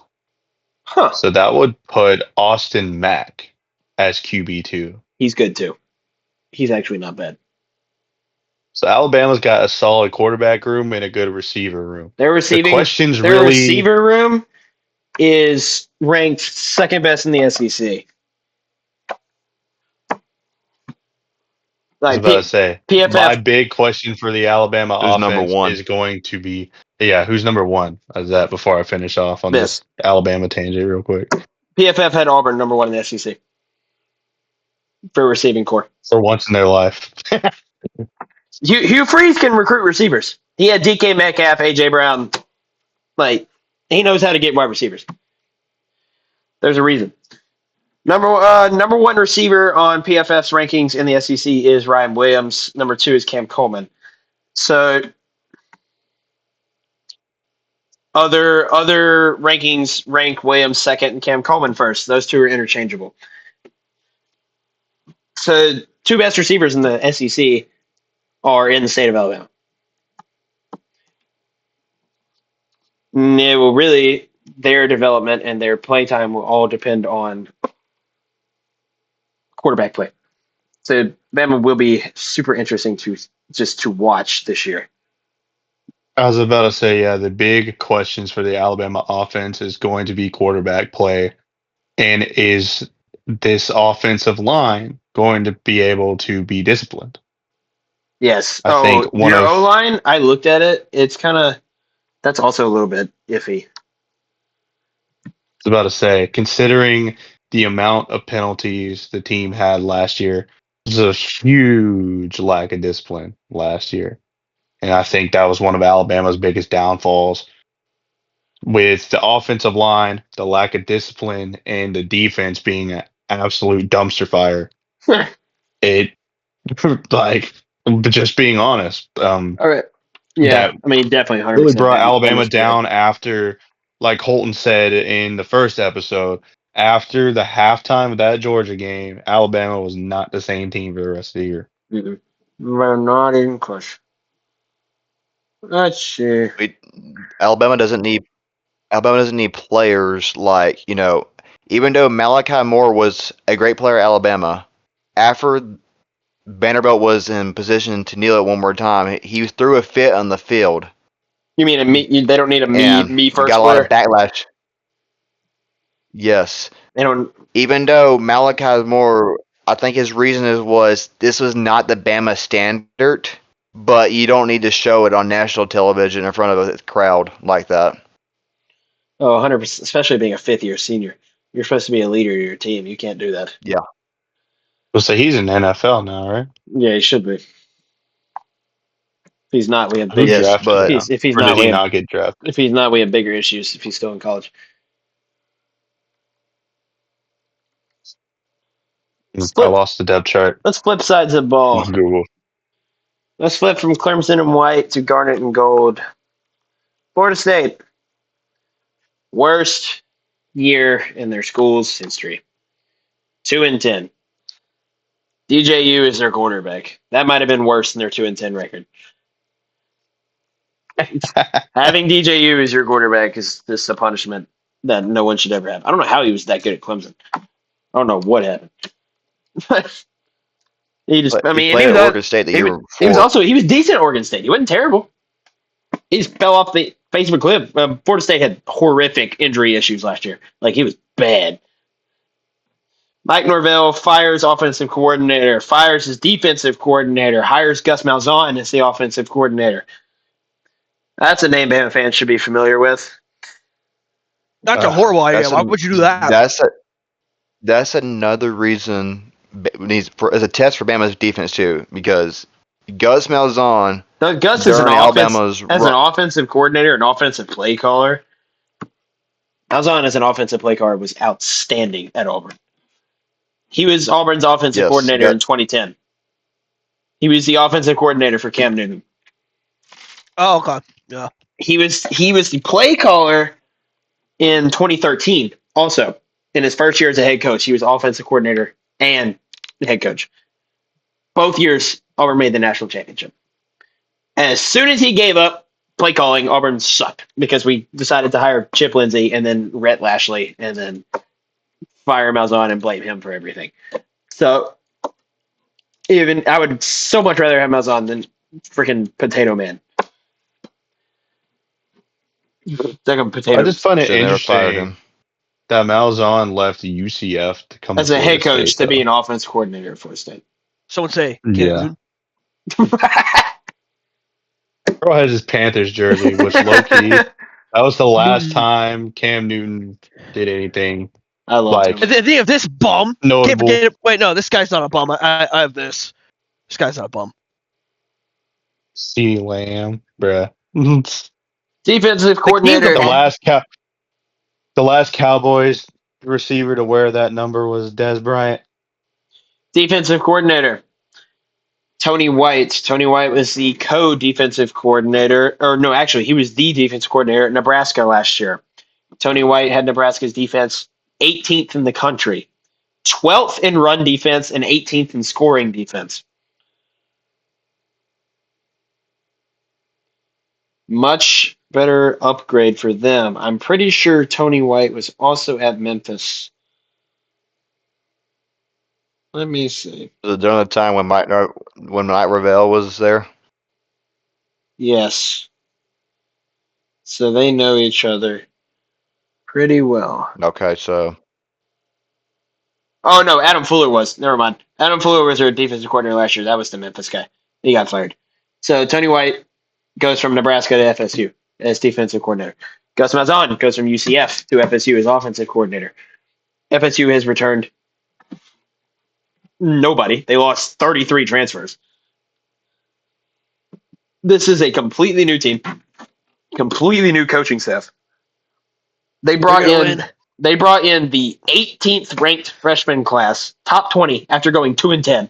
Huh. So that would put Austin Mack as QB2. He's good too. He's actually not bad. So Alabama's got a solid quarterback room and a good receiver room. Their receiving. The question's Their really receiver room is ranked second best in the SEC. I was Like about to say, my PFF. big question for the Alabama Who's number offense one? is going to be, who's number one? Is that before I finish off on This this Alabama tangent real quick? PFF had Auburn number one in the SEC for receiving core. For once in their life. Hugh Freeze can recruit receivers. He had DK Metcalf, AJ Brown. Like he knows how to get wide receivers. There's a reason. Number one receiver on PFF's rankings in the SEC is Ryan Williams. Number two is Cam Coleman. So other rankings rank Williams second and Cam Coleman first. Those two are interchangeable. So two best receivers in the SEC are in the state of Alabama. It will really their development and their play time will all depend on quarterback play. So Bama will be super interesting to watch this year. I was about to say, the big questions for the Alabama offense is going to be quarterback play. And is this offensive line going to be able to be disciplined? Yes. I think one your of O line. I looked at it. It's kind of that's also a little bit iffy. I was about to say, considering the amount of penalties the team had last year, there's a huge lack of discipline last year. And I think that was one of Alabama's biggest downfalls. With the offensive line, the lack of discipline, and the defense being an absolute dumpster fire, it, like, just being honest, All right. Yeah. that I mean, definitely 100%. really brought Alabama down after, like Holton said in the first episode, after the halftime of that Georgia game, Alabama was not the same team for the rest of the year. Mm-hmm. We're not even close. Let's see. Alabama doesn't need players like, even though Malachi Moore was a great player at Alabama, after Vanderbilt was in position to kneel it one more time, he threw a fit on the field. You mean they don't need a me first got a player? lot of backlash. Yes. They don't. Even though Malachi Moore, I think his reason was this was not the Bama standard, but you don't need to show it on national television in front of a crowd like that. Oh, 100%. Especially being a fifth-year senior, you're supposed to be a leader of your team. You can't do that. Yeah. Well, so he's in the NFL now, right? Yeah, he should be. If he's not, we have Who big. Yes, drafted but- him? If he's Or not, did we he have, not get drafted? if he's not, we have bigger issues. If he's still in college. I lost the depth chart. Let's flip sides of the ball. Google. Let's flip from crimson and white to garnet and gold. Florida State. Worst year in their school's history. 2-10. DJU is their quarterback. That might have been worse than their 2-10 record. Having DJU as your quarterback is just a punishment that no one should ever have. I don't know how he was that good at Clemson. I don't know what happened. he just, But I he mean, played he was, at Oregon State the year he was before. he was decent at Oregon State. He wasn't terrible. He just fell off the face of a cliff. Florida State had horrific injury issues last year. Like, he was bad. Mike Norvell fires offensive coordinator, fires his defensive coordinator, hires Gus Malzahn as the offensive coordinator. That's a name Bama fans should be familiar with. That's a horrible idea. That's Why a- would you do that? That's another reason as a test for Bama's defense too, because Gus Malzahn Gus is during Alabama's as an offensive coordinator, an offensive play caller. Malzahn as an offensive play caller was outstanding at Auburn. He was Auburn's offensive coordinator in 2010. He was the offensive coordinator for Cam Newton. Oh, okay. Yeah. He was the play caller in 2013. Also, in his first year as a head coach, he was offensive coordinator and head coach. Both years, Auburn made the national championship. As soon as he gave up play calling, Auburn sucked because we decided to hire Chip Lindsey and then Rhett Lashley and then fire Malzahn and blame him for everything. So, I would so much rather have Malzahn than freaking Potato Man. Second potato. I just find it Should never fired interesting him. that Malzahn left UCF to come as to a head Florida coach State, to be though. an offense coordinator at Florida State. Someone say Yeah. Cam Bro has his Panthers jersey, which low key, that was the last time Cam Newton did anything I love like Tony. At the end of this bum, can't notable. forget it. Wait, no, this guy's not a bum. I have this. This guy's not a bum. C Lamb, bruh. the Defensive coordinator. the last Cowboys receiver to wear that number was Des Bryant. Defensive coordinator. Tony White. Tony White was the co-defensive coordinator, or no, actually, he was the defensive coordinator at Nebraska last year. Tony White had Nebraska's defense 18th in the country, 12th in run defense, and 18th in scoring defense. Much better upgrade for them. I'm pretty sure Tony White was also at Memphis. Let me see. Was it during the time when Mike Ravel was there? Yes. So they know each other pretty well. Okay, so Oh, no, Adam Fuller was. Never mind. Adam Fuller was their defensive coordinator last year. That was the Memphis guy. He got fired. So Tony White goes from Nebraska to FSU as defensive coordinator. Gus Malzahn goes from UCF to FSU as offensive coordinator. FSU has returned nobody. They lost 33 transfers. This is a completely new team, completely new coaching staff. They brought in the 18th ranked freshman class, top 20 after going 2-10.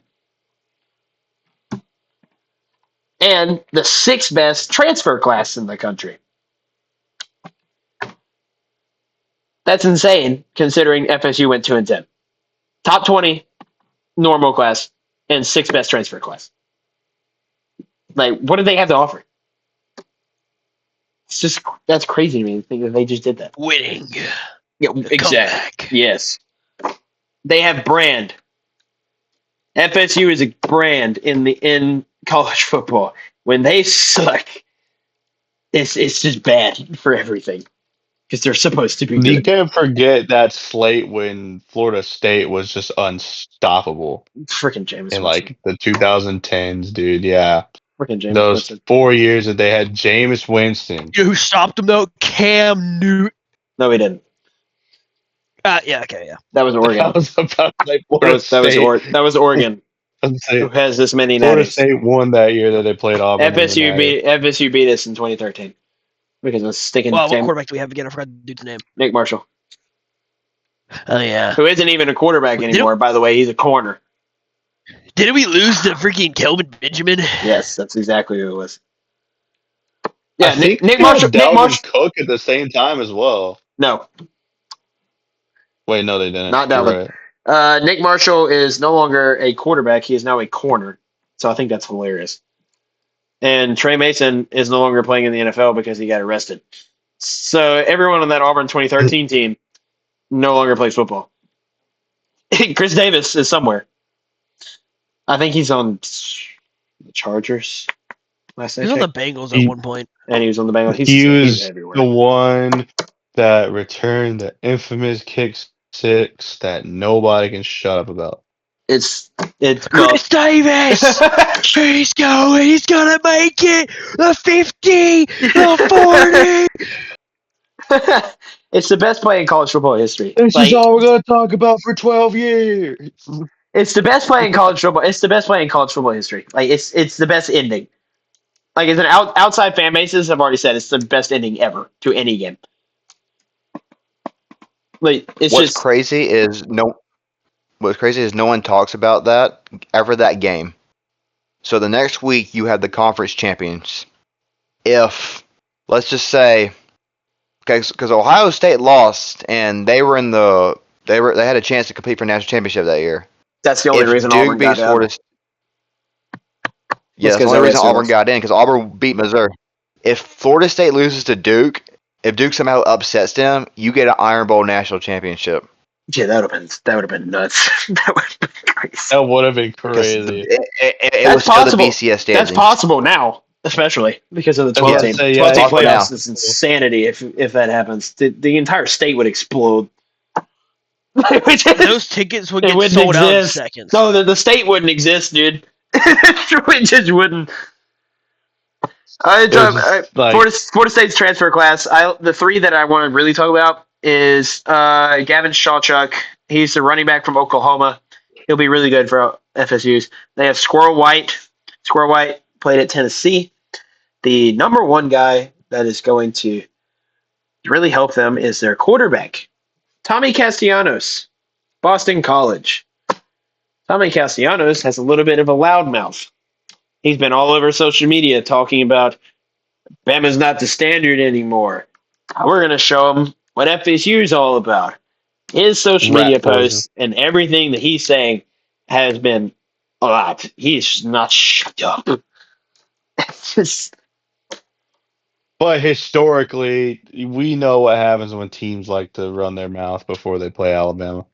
And the 6th best transfer class in the country. That's insane considering FSU went 2-10. Top 20 normal class and 6th best transfer class. Like, what do they have to offer? It's just, that's crazy to me to think that they just did that. Winning. Yeah, exactly. Yes. They have brand. FSU is a brand in college football. When they suck, it's just bad for everything because they're supposed to be You good. can't forget that slate when Florida State was just unstoppable Freaking Jameis in Winston. like the 2010s, dude. Yeah, Freaking Jameis those Winston. 4 years that they had Jameis Winston. You know who stopped him though? Cam Newton. No, he didn't. Yeah, okay, yeah. That was I Oregon. was about to say Florida That was Oregon. I was Who gonna say, has this many Florida natties? State won that year that they played Auburn. FSU beat us in 2013 because of sticking Well, what quarterback do we have again? I forgot the dude's name. Nick Marshall, Oh yeah. who isn't even a quarterback anymore. By the way, he's a corner. Didn't we lose to freaking Kelvin Benjamin? Yes, that's exactly who it was. I Yeah, think Nick they had Marshall. Dalvin Cook at the same time as well. No, Wait, no, they didn't. Not You're Dalvin. right. Nick Marshall is no longer a quarterback. He is now a corner. So I think that's hilarious. And Trey Mason is no longer playing in the NFL because he got arrested. So everyone on that Auburn 2013 team no longer plays football. Chris Davis is somewhere. I think he's on the Chargers. Last I He was on the checked. Bengals at one point. And he was on the Bengals. He He's was everywhere. the one that returned the infamous kick six that nobody can shut up about. It's Chris Davis! He's going! He's gonna make it! The 50! The 40! It's the best play in college football history. This is all we're gonna talk about for 12 years. It's the best play in college football. It's the best play in college football history. Like it's the best ending. Like it's an outside fan bases have already said it's the best ending ever to any game. Like it's What's just crazy is no one talks about that ever that game. So the next week you have the conference champions. If let's just say, because Ohio State lost and they had a chance to compete for national championship that year. that's the only reason Duke Auburn got beats Florida. out. Yeah, that's the only reason Auburn got in because Auburn beat Missouri. If Florida State loses to Duke, if Duke somehow upsets them, you get an Iron Bowl national championship. Yeah, that would have been nuts. That would have been crazy. That would have been 'Cause crazy. It was still the BCS standings. That's possible now, especially because of the 12 team. say, 12 team possible playoffs now. is insanity if that happens. The entire state would explode. Those tickets would It get wouldn't sold out in exist. seconds. No, the state wouldn't exist, dude. It just wouldn't. It was just like Florida State's transfer class. The three that I want to really talk about is Gavin Shawchuck. He's the running back from Oklahoma. He'll be really good for FSU's. They have Squirrel White. Squirrel White played at Tennessee. The number one guy that is going to really help them is their quarterback, Tommy Castellanos, Boston College. Tommy Castellanos has a little bit of a loudmouth. He's been all over social media talking about Bama's not the standard anymore. We're going to show him what FSU is all about. His social media rat poison. posts and everything that he's saying has been a lot. He's not shut up. It's just, But historically, we know what happens when teams like to run their mouth before they play Alabama.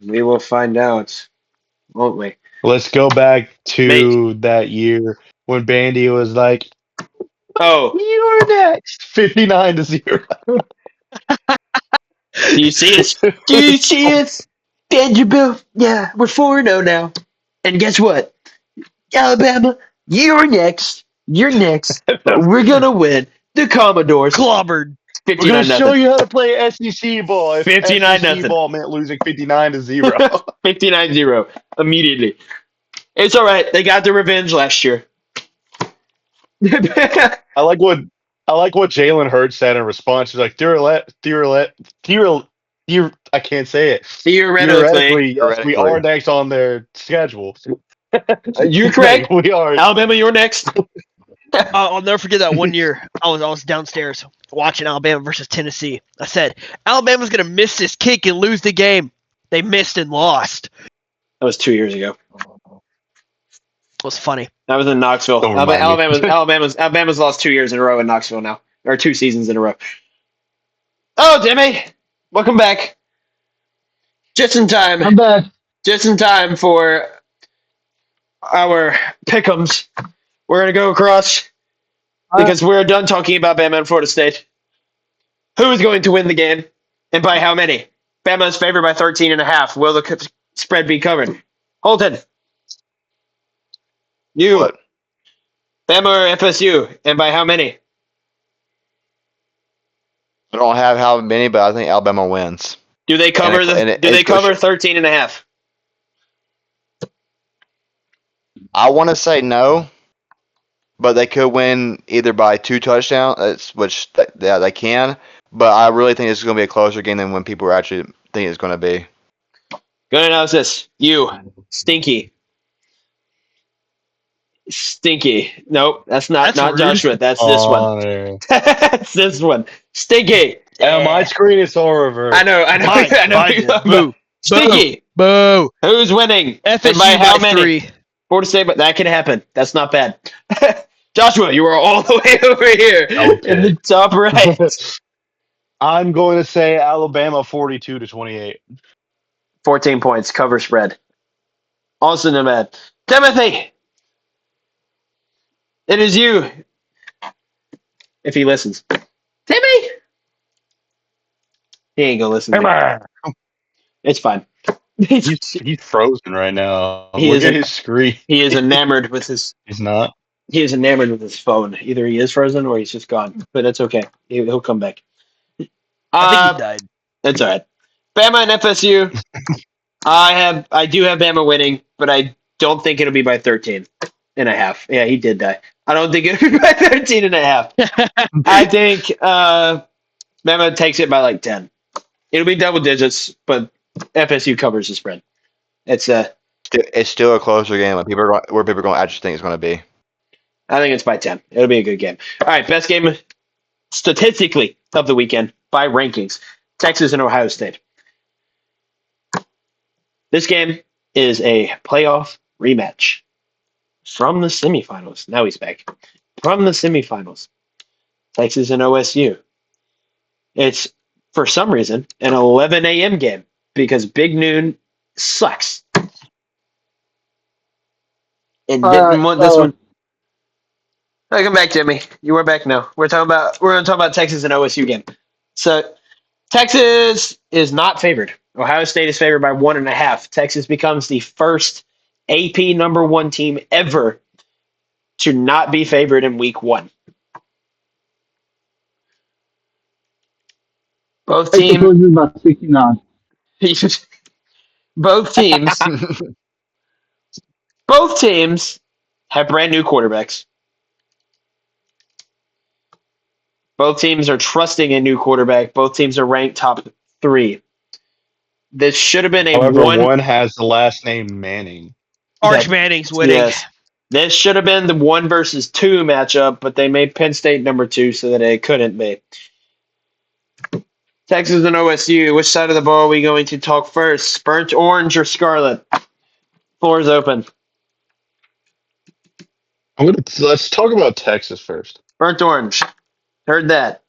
we will find out, won't we? Let's go back to Mate. that year when Bandy was like, Oh, "You're next," 59-0. do you see us? Do you see us? Vanderbilt, yeah, we're 4-0 now. And guess what? Alabama, you're next. You're next. But we're going to win. The Commodores. Clobbered. We're gonna 59 show nothing. you how to play SEC ball. If 59 SEC nothing. ball meant losing 59-0. 59-0 immediately. It's all right. They got their revenge last year. I like what Jalen Hurts said in response. He's like, I can't say it. Theoretically, Yes, we are next on their schedule. you're correct. We are. Alabama, you're next. I'll never forget that one year. I was downstairs watching Alabama versus Tennessee. I said, Alabama's going to miss this kick and lose the game. They missed and lost. That was 2 years ago. It was funny. That was in Knoxville. Don't remind me. Alabama's lost 2 years in a row in Knoxville now, or 2 seasons in a row. Oh, Demi, welcome back. Just in time. I'm back. Just in time for our pick'ems. We're gonna go across because we're done talking about Bama and Florida State. Who is going to win the game, and by how many? Bama is favored by 13.5. Will the spread be covered? Holton, you. What? Bama or FSU, and by how many? I don't have how many, but I think Alabama wins. Do they cover And Do they cover 13.5? I want to say no, but they could win either by 2 touchdowns, they can. But I really think this is going to be a closer game than when people are actually think it's going to be. Good analysis. You, Stinky. Nope, that's not That's rude. Joshua. That's this one. Honor. That's this one. Stinky. And my screen is all reversed. I know. Mine. Boo. Stinky. Boo. Who's winning? FSU And by how many? 3. Florida State, but that can happen. That's not bad. Joshua, you are all the way over here in the top right. I'm going to say Alabama 42-28. 14 points, cover spread. Also not bad. Timothy, it is you. If he listens. Timmy! He ain't gonna listen. It's fine. He's frozen right now. He Look is at his screen. He is enamored with his He's not. He is enamored with his phone. Either he is frozen or he's just gone. But that's okay. He'll come back. I think he died. That's all right. Bama and FSU. I do have Bama winning, but I don't think it'll be by 13.5. Yeah, he did die. I don't think it'll be by 13.5. I think Bama takes it by like 10. It'll be double digits, but FSU covers the spread. It's still a closer game where people are going to actually think it's going to be. I think it's by 10. It'll be a good game. All right, best game statistically of the weekend by rankings. Texas and Ohio State. This game is a playoff rematch from the semifinals. Now he's back. From the semifinals. Texas and OSU. It's, for some reason, an 11 a.m. game because Big Noon sucks. And didn't want this one. Welcome back, Jimmy. You are back now. We're going to talk about Texas and OSU game. So Texas is not favored Ohio State is favored by 1.5. Texas becomes the first AP number 1 team ever to not be favored in week 1. Both I teams, suppose it's about 69. both teams, both teams have brand new quarterbacks. Both teams are trusting a new quarterback. Both teams are ranked top 3. This should have been a However, one. one has the last name Manning. Arch That, Manning's winning. yes, this should have been the 1 versus 2 matchup, but they made Penn State number 2 so that it couldn't be. Texas and OSU. Which side of the ball are we going to talk first? Burnt orange or scarlet? Floor is open. Let's talk about Texas first. Burnt orange. Heard that.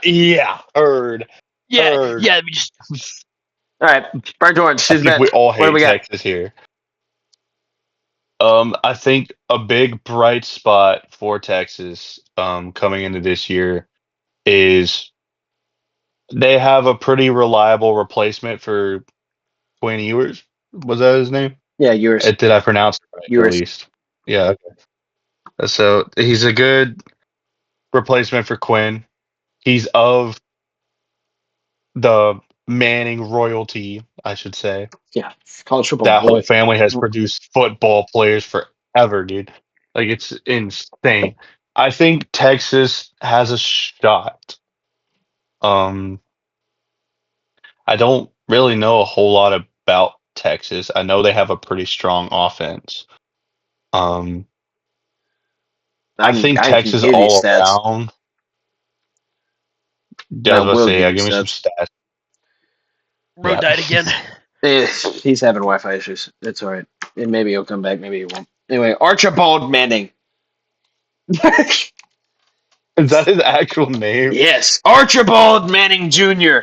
Yeah, heard. Yeah, we just All right, burnt orange. I Who's think we bet? all What do hate we got? Texas here. I think a big bright spot for Texas coming into this year is they have a pretty reliable replacement for Quinn Ewers. Was that his name? Yeah, yours. Did I pronounce it right at Yours. least? Yeah. Okay. So he's a good replacement for Quinn. He's of the Manning royalty, I should say. Yeah, college football. That whole Boy. family has produced football players forever, dude. Like it's insane. I think Texas has a shot. Um, I don't really know a whole lot about Texas. I know they have a pretty strong offense. Um, I think I can Texas give you all stats. around. Yeah, I I was about to will say, give yeah, you give me some stats. stats. road Yeah. died again. He's having Wi-Fi issues. It's all right. And maybe he'll come back. Maybe he won't. Anyway, Archibald Manning. Is that his actual name? Yes, Archibald Manning Jr.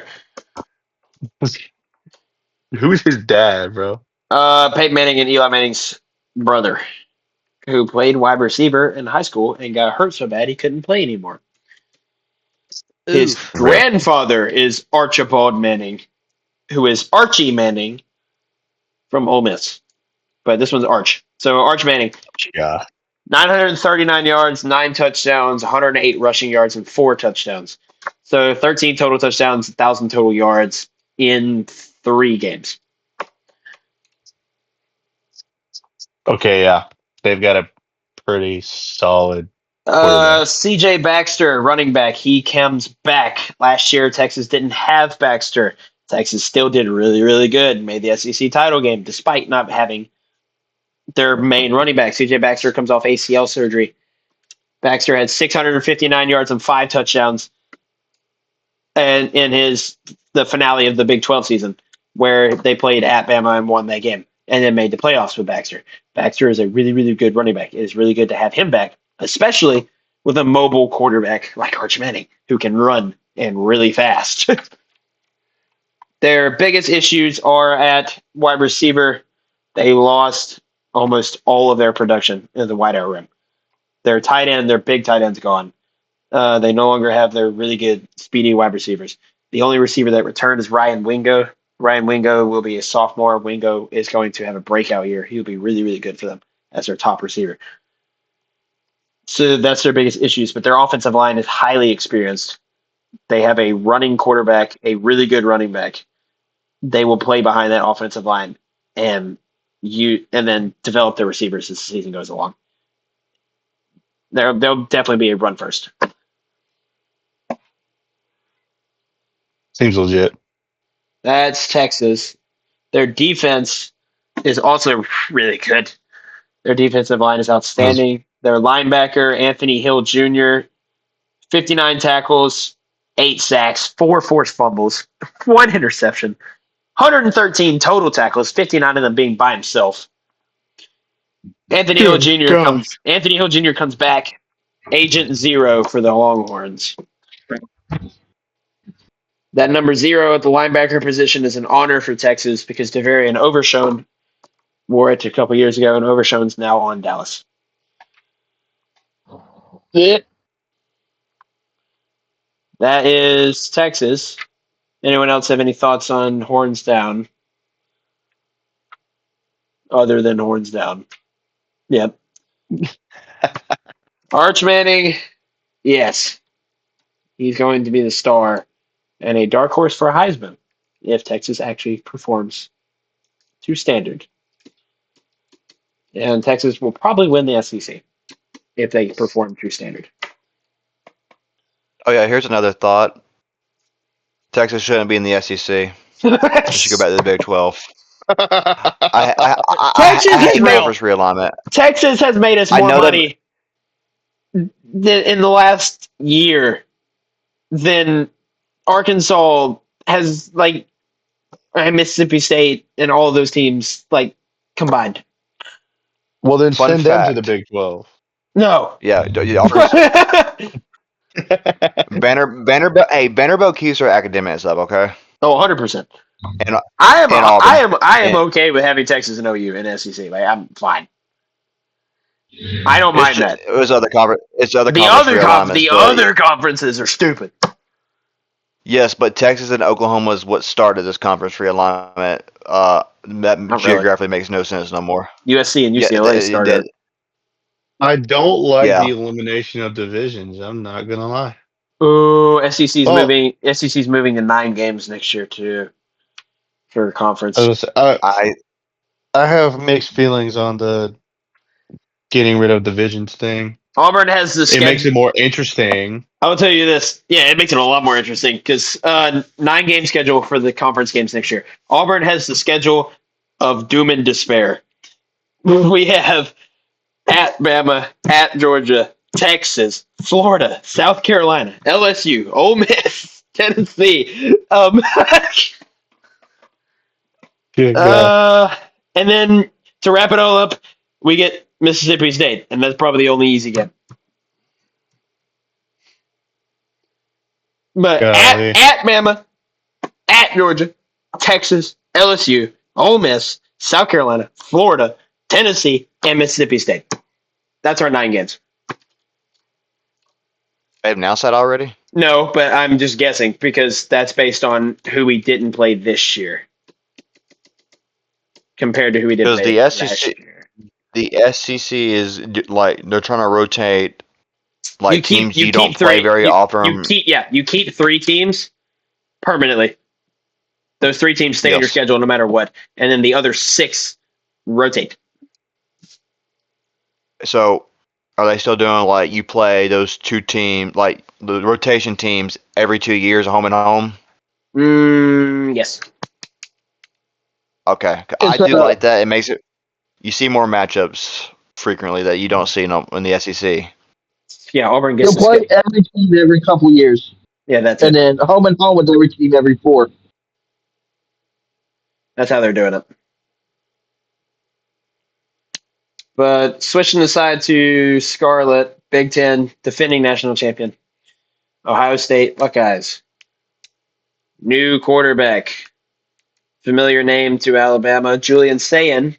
Who's his dad, bro? Peyton Manning and Eli Manning's brother, who played wide receiver in high school and got hurt so bad he couldn't play anymore. His Oof. Rip. grandfather is Archibald Manning, who is Archie Manning from Ole Miss. But this one's Arch. So Arch Manning, Yeah. 939 yards, 9 touchdowns, 108 rushing yards, and 4 touchdowns. So 13 total touchdowns, 1,000 total yards in 3 games. Okay, yeah. They've got a pretty solid quarterback. CJ Baxter, running back, he comes back. Last year, Texas didn't have Baxter. Texas still did really, really good. Made the SEC title game despite not having their main running back. CJ Baxter comes off ACL surgery. Baxter had 659 yards and 5 touchdowns, and in the finale of the Big 12 season, where they played at Bama and won that game, and then made the playoffs with Baxter. Baxter is a really, really good running back. It is really good to have him back, especially with a mobile quarterback like Arch Manning, who can run and really fast. Their biggest issues are at wide receiver. They lost almost all of their production in the wide out rim. Their tight end, their big tight end's gone. They no longer have their really good, speedy wide receivers. The only receiver that returned is Ryan Wingo. Ryan Wingo will be a sophomore. Wingo is going to have a breakout year. He'll be really, really good for them as their top receiver. So that's their biggest issues. But their offensive line is highly experienced. They have a running quarterback, a really good running back. They will play behind that offensive line and then develop their receivers as the season goes along. They'll definitely be a run first. Seems legit. That's Texas. Their defense is also really good. Their defensive line is outstanding. Their linebacker, Anthony Hill Jr., 59 tackles, 8 sacks, 4 forced fumbles, 1 interception, 113 total tackles, 59 of them being by himself. Anthony Hill Jr. comes back, Agent Zero for the Longhorns. That number 0 at the linebacker position is an honor for Texas because Devarian Overshone wore it a couple years ago, and Overshone's now on Dallas. Yeah. That is Texas. Anyone else have any thoughts on horns down? Other than horns down. Yep. Arch Manning, yes. He's going to be the star and a dark horse for a Heisman if Texas actually performs to standard. And Texas will probably win the SEC if they perform to standard. Oh yeah, here's another thought. Texas shouldn't be in the SEC. They should go back to the Big 12. I Texas hate has made conference realignment. Texas has made us I more know that. money in the last year than Arkansas has, like, and Mississippi State and all of those teams, like, combined. Well, then Fun send them to the fact. Big 12. No. Yeah, offers. Vanderbilt keeps their academics up, okay? Oh, 100%. And I Auburn. am okay with having Texas and OU and SEC. Like, I'm fine. I don't mind that. It was other conference. It's other The conference other realignments. the but other conferences are stupid. yes, but Texas and Oklahoma is what started this conference realignment. That Not geographically makes no sense no more. USC and Yeah, UCLA it started. did. I don't like Yeah. the elimination of divisions. I'm not gonna lie. Ooh, SEC's Oh. moving. SEC's moving to 9 games next year too for conference. I have mixed feelings on the getting rid of divisions thing. Auburn has the It makes schedule. it more interesting. I'll tell you this. Yeah, it makes it a lot more interesting because 9 game schedule for the conference games next year. Auburn has the schedule of doom and despair. We have at Bama, at Georgia, Texas, Florida, South Carolina, LSU, Ole Miss, Tennessee. Good God. And then to wrap it all up, we get Mississippi State, and that's probably the only easy game. But Golly. at Bama, at Georgia, Texas, LSU, Ole Miss, South Carolina, Florida, Tennessee, and Mississippi State. That's our 9 games. They've announced that already? No, but I'm just guessing because that's based on who we didn't play this year compared to who we did Because play the last SEC, year. the SEC is like they're trying to rotate like teams you don't three, play very often. You keep 3 teams permanently. Those 3 teams stay in your Yes. schedule no matter what, and then the other 6 rotate. So are they still doing like you play those 2 teams, like the rotation teams, every 2 years, home and home? Yes. Okay, I do like that. It makes it you see more matchups frequently that you don't see in the SEC. Yeah, Auburn You'll gets play every team every couple years, Yeah, that's and it. then home and home with every team every 4. That's how they're doing it. But switching the side to Scarlet, Big Ten, defending national champion, Ohio State Buckeyes. New quarterback, familiar name to Alabama, Julian Sayin,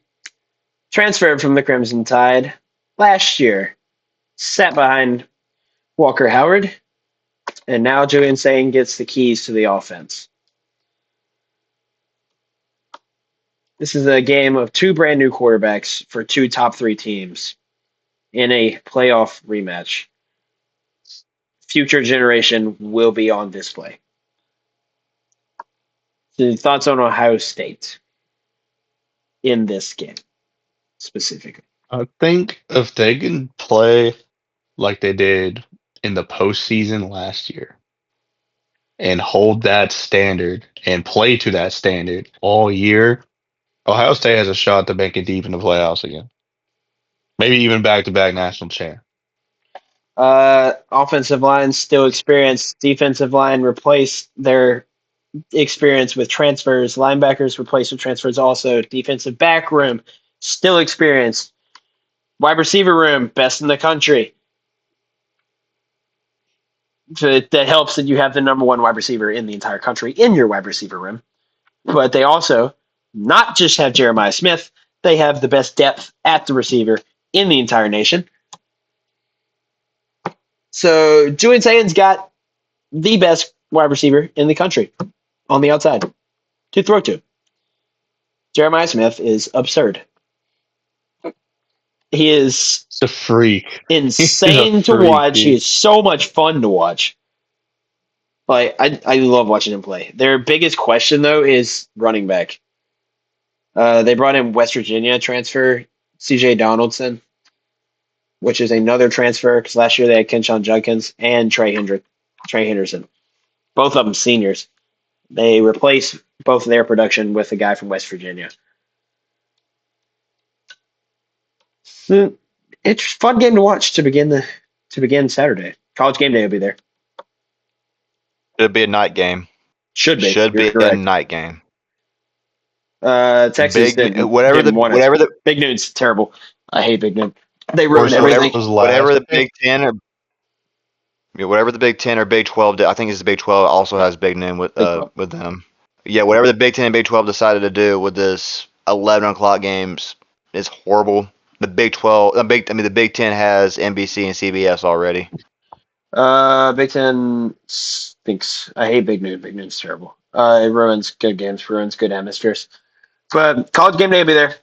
transferred from the Crimson Tide last year, sat behind Walker Howard, and now Julian Sayin gets the keys to the offense. This is a game of 2 brand new quarterbacks for 2 top 3 teams in a playoff rematch. Future generation will be on display. So thoughts on Ohio State in this game specifically? I think if they can play like they did in the postseason last year and hold that standard and play to that standard all year, Ohio State has a shot to make it deep in the playoffs again. Maybe even back-to-back national champ. Offensive line still experienced. Defensive line replaced their experience with transfers. Linebackers replaced with transfers also. Defensive back room still experienced. Wide receiver room, best in the country. So that helps that you have the number 1 wide receiver in the entire country in your wide receiver room. But they also not just have Jeremiah Smith, they have the best depth at the receiver in the entire nation. So Julian Sayin's got the best wide receiver in the country on the outside to throw to. Jeremiah Smith is absurd. He is He's a freak. He's a insane to freak, watch. He dude. is so much fun to watch. Like I love watching him play. Their biggest question though is running back. They brought in West Virginia transfer C.J. Donaldson, which is another transfer because last year they had Kenshawn Judkins and Trey Henderson, both of them seniors. They replaced both of their production with a guy from West Virginia. So, it's a fun game to watch to begin Saturday. College game day will be there. It'll be a night game. Should be. Should You're be a correct. night game. Texas Big didn't want it. whatever the Big Noon's terrible. I hate Big Noon. They ruin everything. Was whatever last. the Big Ten or whatever the Big Ten or Big 12. I think it's the Big 12 also has Big Noon Big 12. with them. Yeah, whatever the Big Ten and Big 12 decided to do with this 11 o'clock games is horrible. The Big 12, the Big Ten has NBC and CBS already. Big Ten stinks. I hate Big Noon. Big Noon's terrible. It ruins good games, ruins good atmospheres. But college game day will be there.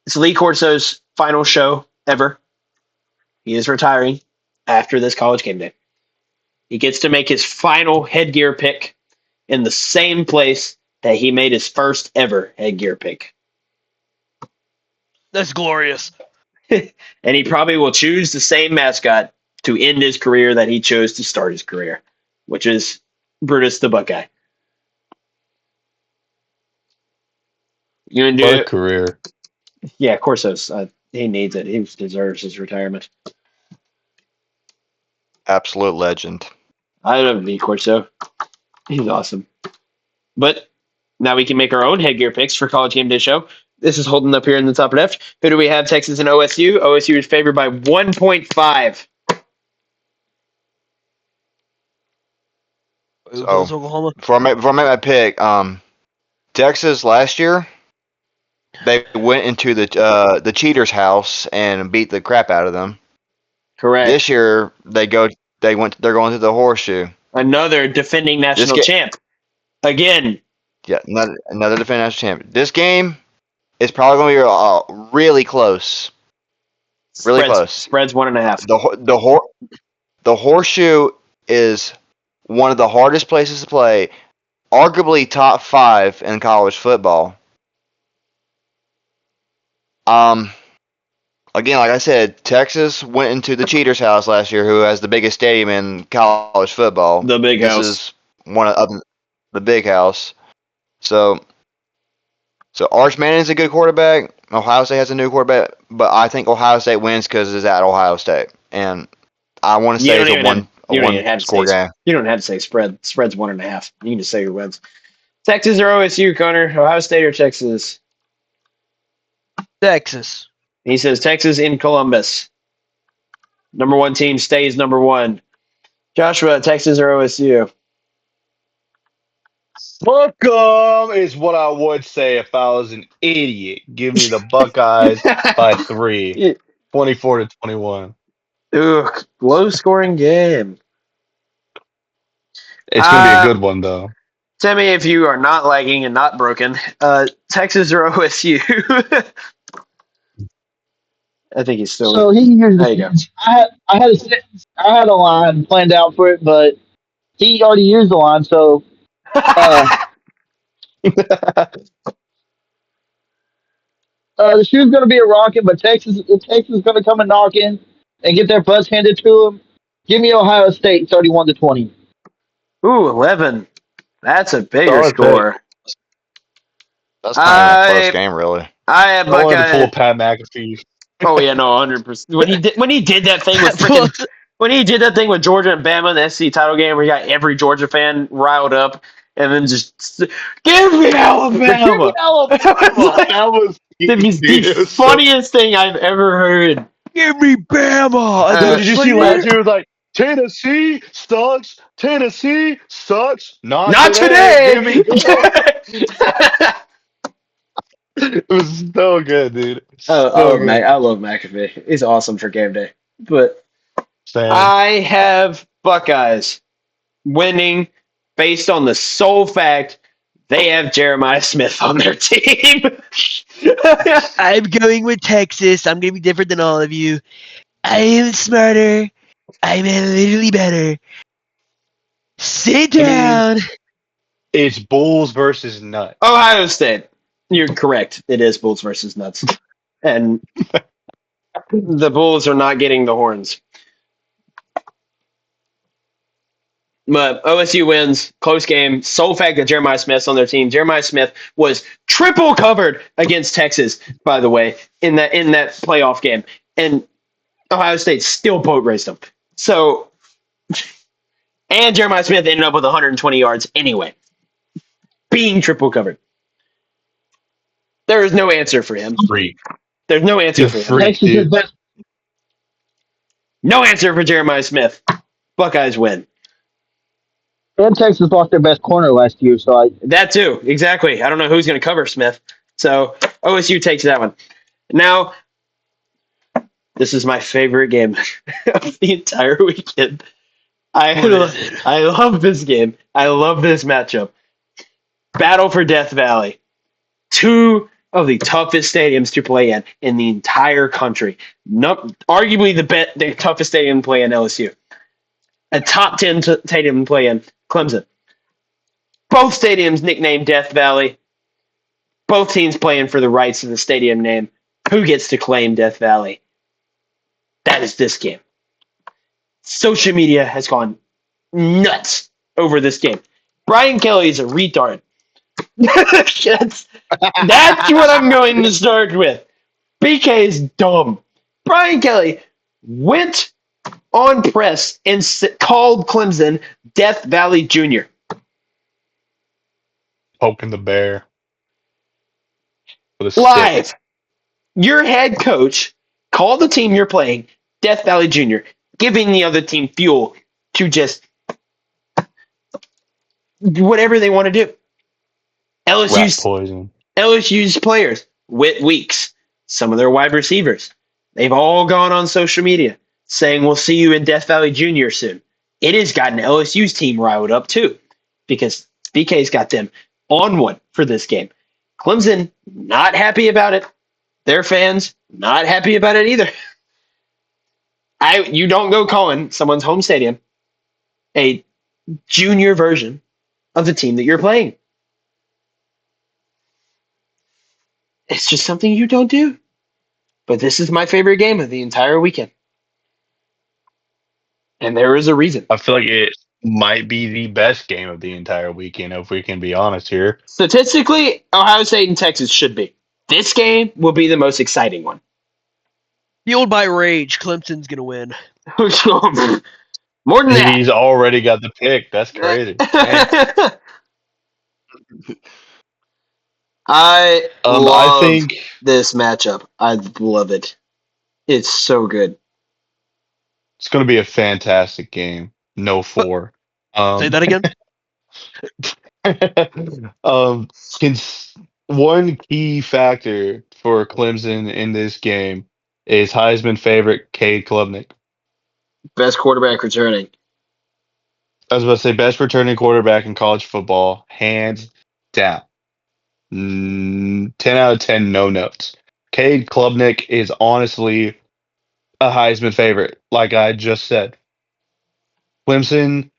It's Lee Corso's final show ever. He is retiring after this college game day. He gets to make his final headgear pick in the same place that he made his first ever headgear pick. That's glorious. And he probably will choose the same mascot to end his career that he chose to start his career, which is Brutus the Buckeye. You gonna do What a it? career. Yeah, of course. He needs it. He deserves his retirement. Absolute legend. I love Lee Corso. He's awesome. But now we can make our own headgear picks for College Game Day Show. This is holding up here in the top left. Who do we have? Texas and OSU. OSU is favored by 1.5. So, Oklahoma. before I make my pick, Texas last year they went into the cheaters' house and beat the crap out of them. Correct. This year they're going to the horseshoe. Another defending national champ. Again. Yeah, another defending national champ. This game is probably going to be really close. Really close. Spreads 1.5. The horseshoe is one of the hardest places to play, arguably top 5 in college football. Again, like I said, Texas went into the cheaters' house last year, who has the biggest stadium in college football. The big This house. is one of the big house. So Arch Manning's a good quarterback. Ohio State has a new quarterback, but I think Ohio State wins because it's at Ohio State, and I want to say it's a one score game. You don't have to say spread. Spread's 1.5. You can just say who wins. Texas or OSU, Connor? Ohio State or Texas? Texas. He says Texas in Columbus. Number 1 team stays number 1. Joshua, Texas or OSU? Fuck 'em is what I would say if I was an idiot. Give me the Buckeyes by 3. 24-21. Ugh, low scoring game. It's going to be a good one, though. Tell me if you are not lagging and not broken. Texas or OSU? I think he's still. So he can use There you go. I had a line planned out for it, but he already used the line, so the shoe's going to be a rocket, but Texas is going to come and knock in and get their butts handed to them. Give me Ohio State 31-20. Ooh, 11. That's a bigger Solid score. That's not even a close game, really. I have I wanted to Buckeye. pull Pat McAfee. Oh yeah, no, 100%. When he did that thing with freaking when he did that thing with Georgia and Bama in the SEC title game, where he got every Georgia fan riled up, and then just give me Alabama. That was the funniest thing I've ever heard. Give me Bama. Did you see last year? It was like Tennessee sucks. Tennessee sucks. Not today. Give me It was so good, dude. I love McAfee. He's awesome for game day. But Sam. I have Buckeyes winning based on the sole fact they have Jeremiah Smith on their team. I'm going with Texas. I'm going to be different than all of you. I am smarter. I'm literally better. Sit I mean, down. it's Bulls versus Nuts. Ohio State. You're correct. It is Bulls versus Nuts. And the Bulls are not getting the horns. But OSU wins, close game. Sole fact that Jeremiah Smith's on their team. Jeremiah Smith was triple covered against Texas, by the way, in that playoff game, and Ohio State still boat raced them. So, and Jeremiah Smith ended up with 120 yards anyway, being triple covered. There is no answer for him. Freak. There's no answer You're for him. freak, Texas is dude. best. No answer for Jeremiah Smith. Buckeyes win. And Texas lost their best corner last year, so That too, exactly. I don't know who's going to cover Smith. So OSU takes that one. Now, this is my favorite game of the entire weekend. I love this game. I love this matchup. Battle for Death Valley. Two of the toughest stadiums to play in the entire country. Arguably the toughest stadium to play in LSU. A top 10 stadium to play in Clemson. Both stadiums nicknamed Death Valley. Both teams playing for the rights of the stadium name. Who gets to claim Death Valley? That is this game. Social media has gone nuts over this game. Brian Kelly is a retard. that's what I'm going to start with. BK is dumb. Brian Kelly went on press and called Clemson Death Valley Jr. Poking the bear with a stick. Live. Your head coach called the team you're playing Death Valley Jr., giving the other team fuel to just do whatever they want to do. Rat poison. LSU's players, Whit Weeks, some of their wide receivers, they've all gone on social media saying we'll see you in Death Valley Jr. soon. It has gotten LSU's team riled up too because BK's got them on one for this game. Clemson, not happy about it. Their fans, not happy about it either. You don't go calling someone's home stadium a junior version of the team that you're playing. It's just something you don't do. But this is my favorite game of the entire weekend. And there is a reason. I feel like it might be the best game of the entire weekend, if we can be honest here. Statistically, Ohio State and Texas should be. This game will be the most exciting one. Fueled by rage, Clemson's going to win. More than that. He's already got the pick. That's crazy. I love I think this matchup. I love it. It's so good. it's going to be a fantastic game. No 4. Say that again? One key factor for Clemson in this game is Heisman favorite Cade Klubnik. Best quarterback returning. I was about to say best returning quarterback in college football, hands down. 10 out of 10, no notes. Cade Klubnik is honestly a Heisman favorite, like I just said. Clemson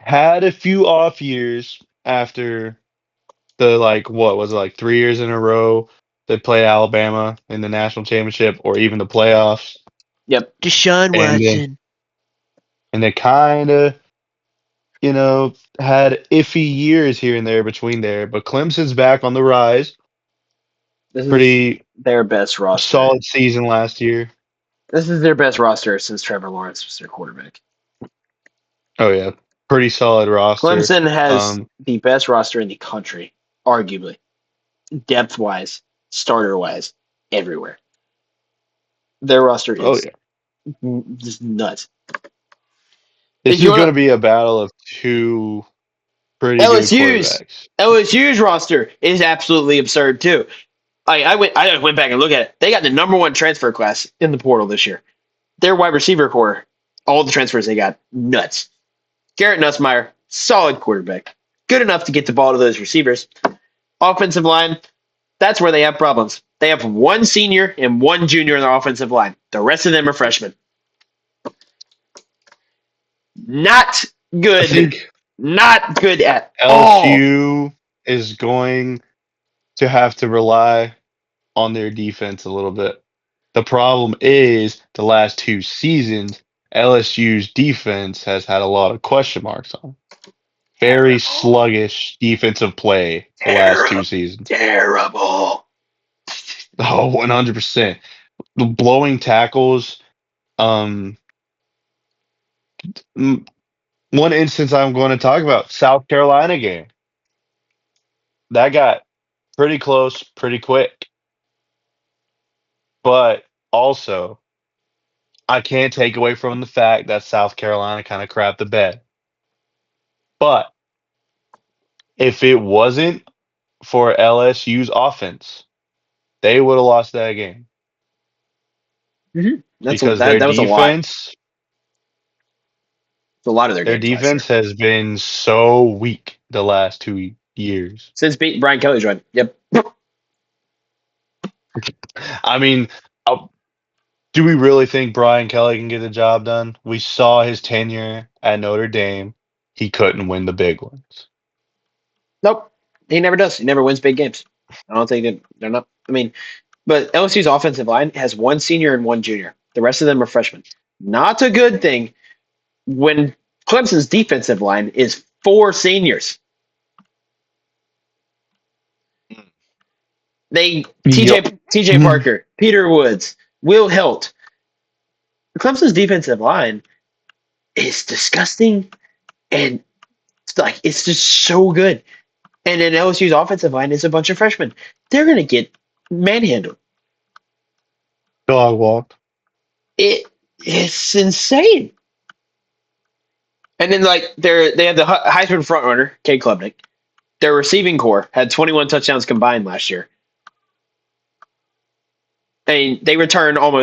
had a few off years after the, what was it, 3 years in a row they played Alabama in the national championship or even the playoffs. Yep. Deshaun Watson. And they kind of, had iffy years here and there between there. But Clemson's back on the rise. This is Pretty their best roster. solid season last year. This is their best roster since Trevor Lawrence was their quarterback. Oh, yeah. Pretty solid roster. Clemson has the best roster in the country, arguably. Depth-wise, starter-wise, everywhere. Their roster is just nuts. This is going to be a battle of two pretty good quarterbacks. LSU's roster is absolutely absurd, too. I went back and looked at it. They got the number 1 transfer class in the portal this year. Their wide receiver core, all the transfers they got, nuts. Garrett Nussmeier, solid quarterback. Good enough to get the ball to those receivers. Offensive line, that's where they have problems. They have one senior and one junior in their offensive line. The rest of them are freshmen. Not I good. think Not good at all. LSU is going to have to rely on their defense a little bit. The problem is the last 2 seasons, LSU's defense has had a lot of question marks on. Very sluggish defensive play the last 2 seasons. Terrible. Oh, 100%. The blowing tackles. Um, one instance I'm going to talk about, South Carolina game. That got pretty close, pretty quick. But also, I can't take away from the fact that South Carolina kind of crapped the bed. But if it wasn't for LSU's offense, they would have lost that game. Because That was a lot. It's a lot of their their games last year. defense has been so weak the last 2 years. Since Brian Kelly joined. Yep. I mean, do we really think Brian Kelly can get the job done? We saw his tenure at Notre Dame. He couldn't win the big ones. Nope. He never does. He never wins big games. I don't think they're not. I mean, but LSU's offensive line has one senior and one junior. The rest of them are freshmen. Not a good thing when Clemson's defensive line is 4 seniors. TJ Parker, Peter Woods, Will Hilt. Clemson's defensive line is disgusting, and it's just so good. And then LSU's offensive line is a bunch of freshmen. They're gonna get manhandled. Dog walk. It's insane. And then they have the Heisman frontrunner, Cade Klubnik. Their receiving core had 21 touchdowns combined last year. And they return all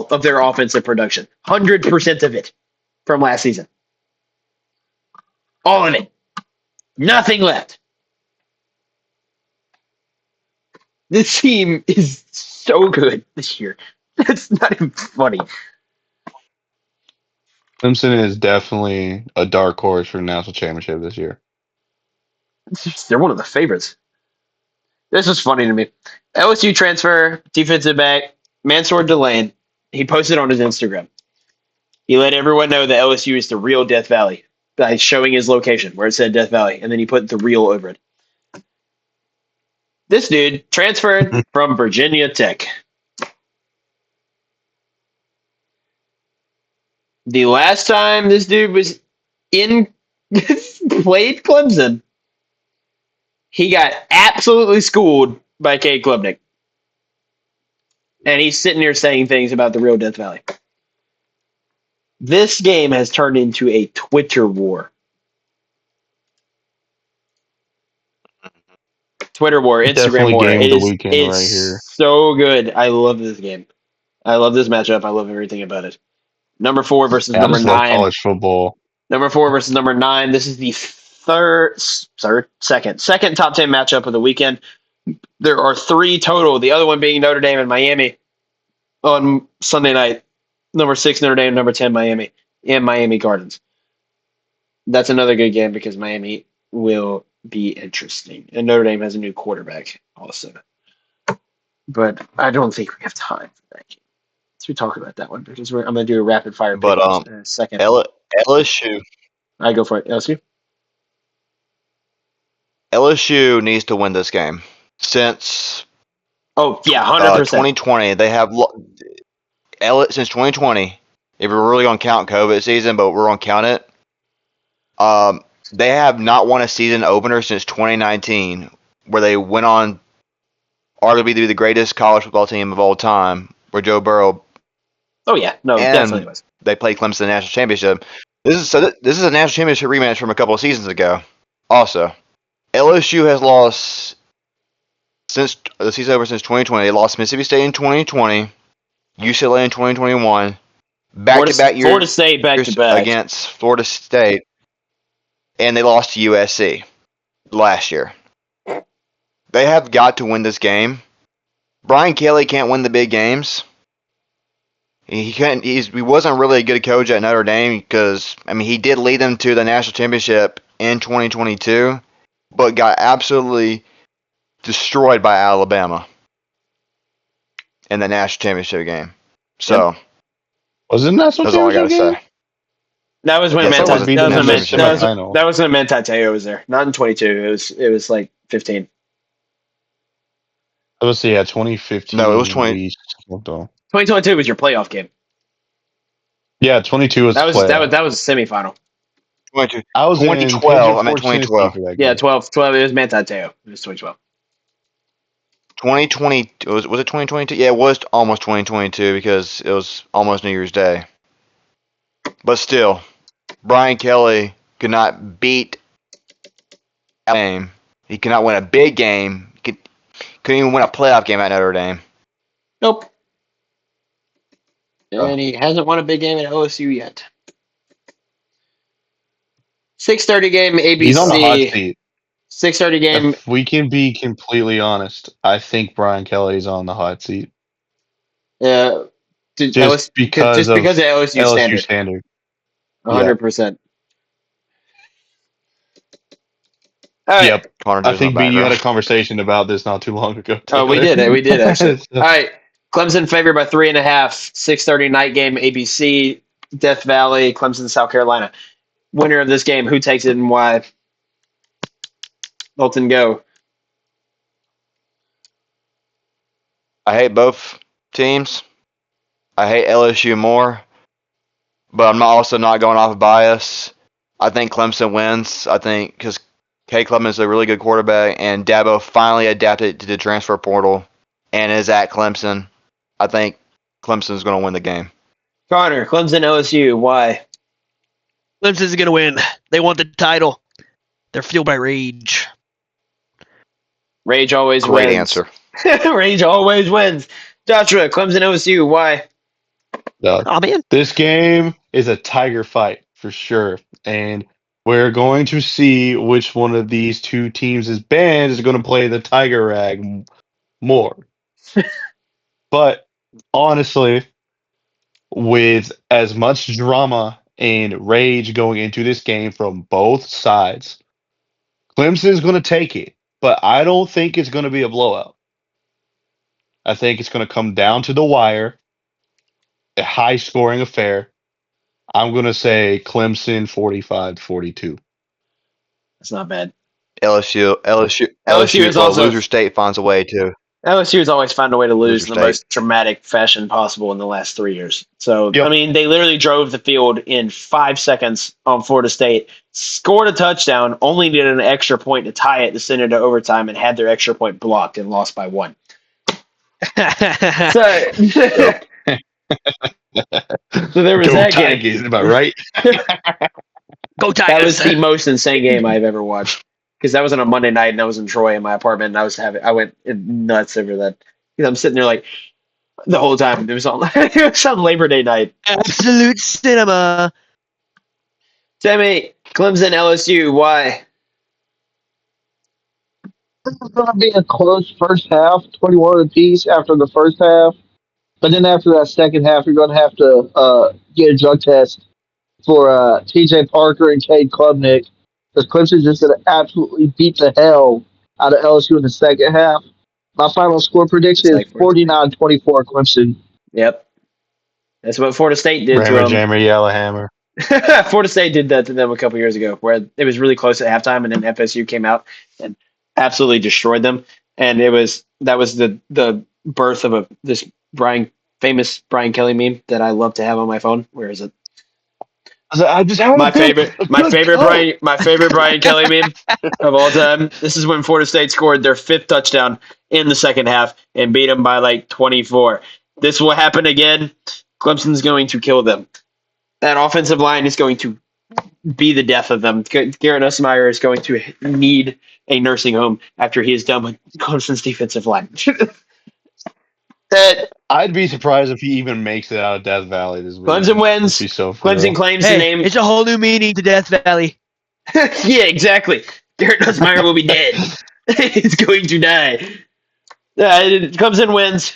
of their offensive production, 100% of it from last season. All of it. Nothing left. This team is so good this year. That's not even funny. Clemson is definitely a dark horse for the national championship this year. They're one of the favorites. This is funny to me. LSU transfer, defensive back, Mansour Delane. He posted on his Instagram. He let everyone know that LSU is the real Death Valley by showing his location where it said Death Valley, and then he put the real over it. This dude transferred from Virginia Tech. The last time this dude was played Clemson, he got absolutely schooled by Cade Klubnik. And he's sitting there saying things about the real Death Valley. This game has turned into a Twitter war. Twitter war, Instagram Definitely war. game of the weekend It's right here. so good. I love this game. I love this matchup. I love everything about it. Number 4 versus I number just love 9. college football. Number 4 versus number 9. This is the second top 10 matchup of the weekend. There are 3 total. The other one being Notre Dame and Miami on Sunday night. Number 6 Notre Dame, number 10 Miami, and Miami Gardens. That's another good game because Miami will be interesting, and Notre Dame has a new quarterback also. But I don't think we have time for that game. So we talk about that one because I'm going to do a rapid fire pick in a second. LSU I go for it. LSU needs to win this game. Since Oh yeah, 100%. 2020, they have since 2020. If we're really going to count COVID season, but we're going to count it, they have not won a season opener since 2019, where they went on arguably to be the greatest college football team of all time, where Joe Burrow. Oh yeah, no, definitely was. They played Clemson in the national championship. This is a national championship rematch from a couple of seasons ago. Also, LSU has lost since the season over since 2020. They lost Mississippi State in 2020, UCLA in 2021, back-to-back years Florida State back to back. against Florida State, and they lost to USC last year. They have got to win this game. Brian Kelly can't win the big games. He couldn't. He wasn't really a good coach at Notre Dame because he did lead them to the national championship in 2022, but got absolutely destroyed by Alabama in the national championship game. So Wasn't that that's all I gotta say. That was when Yes, it was. Beat them in the semifinal. that was when Manti was there. Not in 22. It was like 15. Let's see, 2015. No, it was 20. 2022 was your playoff game. Yeah, 22 was That was playoff. that was a semifinal. 22. I was 2012. I meant in 2012. for that Yeah, game. 12. It was Manti Te'o. It was 2012. 2020 was it 2022? Yeah, it was almost 2022 because it was almost New Year's Day. But still, Brian Kelly could not beat a game. He could not win a big game. Couldn't even win a playoff game at Notre Dame. Nope. And he hasn't won a big game at OSU yet. 6:30 game ABC. He's on the hot seat. 6:30 game. If we can be completely honest, I think Brian Kelly's on the hot seat. Just because of LSU standard. 100%. All right. Yep. Connor I think you had a background. conversation about this not too long ago. Oh, we did actually. All right. Clemson favored by 3.5. 6:30 night game ABC. Death Valley, Clemson, South Carolina. Winner of this game, who takes it and why? Bolton, go. I hate both teams. I hate LSU more, but I'm also not going off of bias. I think Clemson wins. I think because K. Clemson is a really good quarterback, and Dabo finally adapted to the transfer portal and is at Clemson. I think Clemson is going to win the game. Connor, Clemson, LSU, why? Clemson's going to win. They want the title. They're fueled by rage. Rage always Great wins. answer. Rage always wins. Joshua, Clemson, LSU, why? Oh, man. This game is a tiger fight for sure, and we're going to see which one of these two teams' band is going to play the tiger rag more. But honestly, with as much drama and rage going into this game from both sides, Clemson is going to take it, but I don't think it's going to be a blowout. I think it's going to come down to the wire, a high-scoring affair. I'm going to say Clemson 45-42. That's not bad. LSU is also loser state finds a way to. LSU has always found a way to lose in the State. most dramatic fashion possible in the last 3 years. So, Yep. I mean, they literally drove the field in 5 seconds on Florida State, scored a touchdown, only needed an extra point to tie it to send it to overtime, and had their extra point blocked and lost by 1. So, so there was Go that Tigers, game. am I right? Go That Tigers. was the most insane game I've ever watched. Because that was on a Monday night, and I was in Troy in my apartment, and I went nuts over that. Because I'm sitting there like the whole time. It was on Labor Day night. Absolute cinema. Sammy, Clemson, LSU, why? It's going to be a close first half, 21 apiece after the first half. But then after that second half, you're going to have to get a drug test for T.J. Parker and Cade Klubnik. Because Clemson's just going to absolutely beat the hell out of LSU in the second half. My final score prediction is 49-24 Clemson. Yep. That's what Florida State did to Rammer, them. jammer, yellow hammer. Florida State did that to them a couple years ago, where it was really close at halftime, and then FSU came out and absolutely destroyed them. And that was the birth of this famous Brian Kelly meme that I love to have on my phone. Where is it? I just have My favorite Brian Kelly meme of all time. This is when Florida State scored their 5th touchdown in the second half and beat them by like 24. This will happen again. Clemson's going to kill them. That offensive line is going to be the death of them. Garrett Nussmeier is going to need a nursing home after he is done with Clemson's defensive line. I'd be surprised if he even makes it out of Death Valley this week. Clemson wins. To be so for Clemson real. claims the Hey, name. it's a whole new meaning to Death Valley. Yeah, exactly. Garrett Nussmeier will be dead. He's going to die. Clemson wins.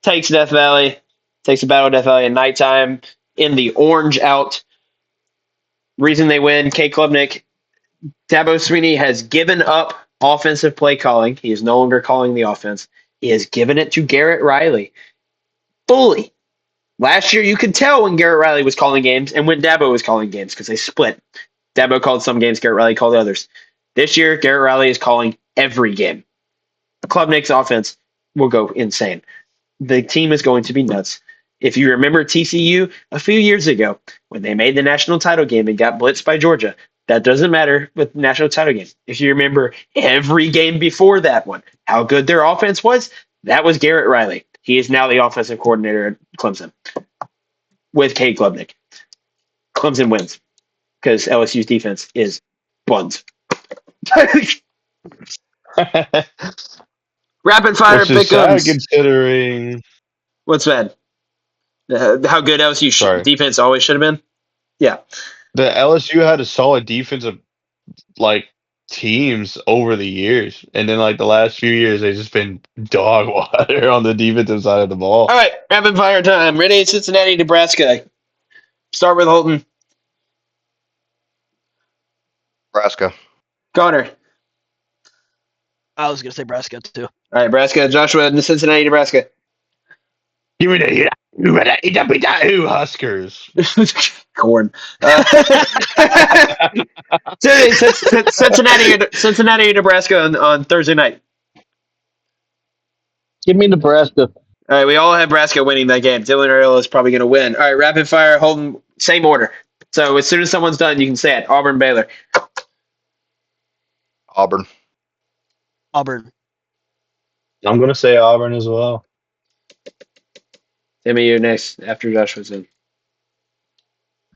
Takes Death Valley. Takes the Battle of Death Valley at nighttime in the orange out. Reason they win, K. Klubnik. Dabo Sweeney has given up offensive play calling. He is no longer calling the offense. He has given it to Garrett Riley fully. Last year, you could tell when Garrett Riley was calling games and when Dabo was calling games because they split. Dabo called some games, Garrett Riley called others. This year, Garrett Riley is calling every game. Klubnik's offense will go insane. The team is going to be nuts. If you remember TCU a few years ago when they made the national title game and got blitzed by Georgia, that doesn't matter with the national title game. If you remember every game before that one, how good their offense was, that was Garrett Riley. He is now the offensive coordinator at Clemson with Kate Klubnik. Clemson wins because LSU's defense is buns. Rapid fire Which is sad pickums. considering. What's that? How good LSU defense always should have been? Yeah. The LSU had a solid defensive teams over the years, and then the last few years they've just been dog water on the defensive side of the ball. All right, rapid fire time. Ready? Cincinnati, Nebraska. Start with Holton. Nebraska. Connor. I was gonna say Nebraska too. All right, Nebraska. Joshua, Cincinnati, Nebraska. Give me the Huskers. Corn. Cincinnati, Nebraska on Thursday night. Give me Nebraska. All right, we all have Nebraska winning that game. Dylan Ariel is probably going to win. All right, rapid fire, Holden, same order. So as soon as someone's done, you can say it. Auburn, Baylor. Auburn. Auburn. I'm going to say Auburn as well. Timmy, you next after Joshua's in.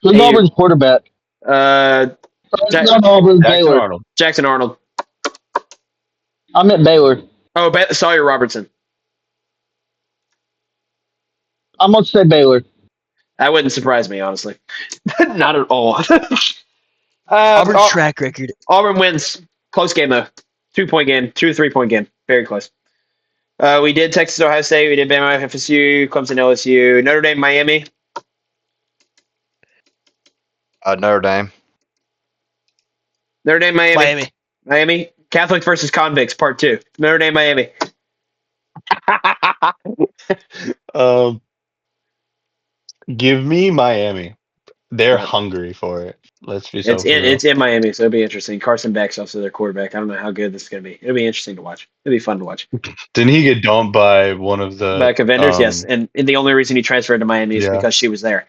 Who's Auburn's quarterback? Not Auburn, Jackson Baylor. Arnold. Jackson Arnold. I'm at Baylor. Oh, Sawyer Robertson. I'm going to say Baylor. That wouldn't surprise me, honestly. Not at all. Auburn's track record. Auburn wins. Close game, though. 2-point game. 2 to 3-point game. Very close. We did Texas, Ohio State. We did Bama, FSU, Clemson, LSU, Notre Dame, Miami. Notre Dame. Notre Dame, Miami. Catholic versus convicts, part 2. Notre Dame, Miami. Give me Miami. They're hungry for it. Let's be so It's in Miami, so it'll be interesting. Carson Beck's also their quarterback. I don't know how good this is going to be. It'll be interesting to watch. It'll be fun to watch. Didn't he get dumped by one of the Back of vendors? Yes, and the only reason he transferred to Miami is because she was there.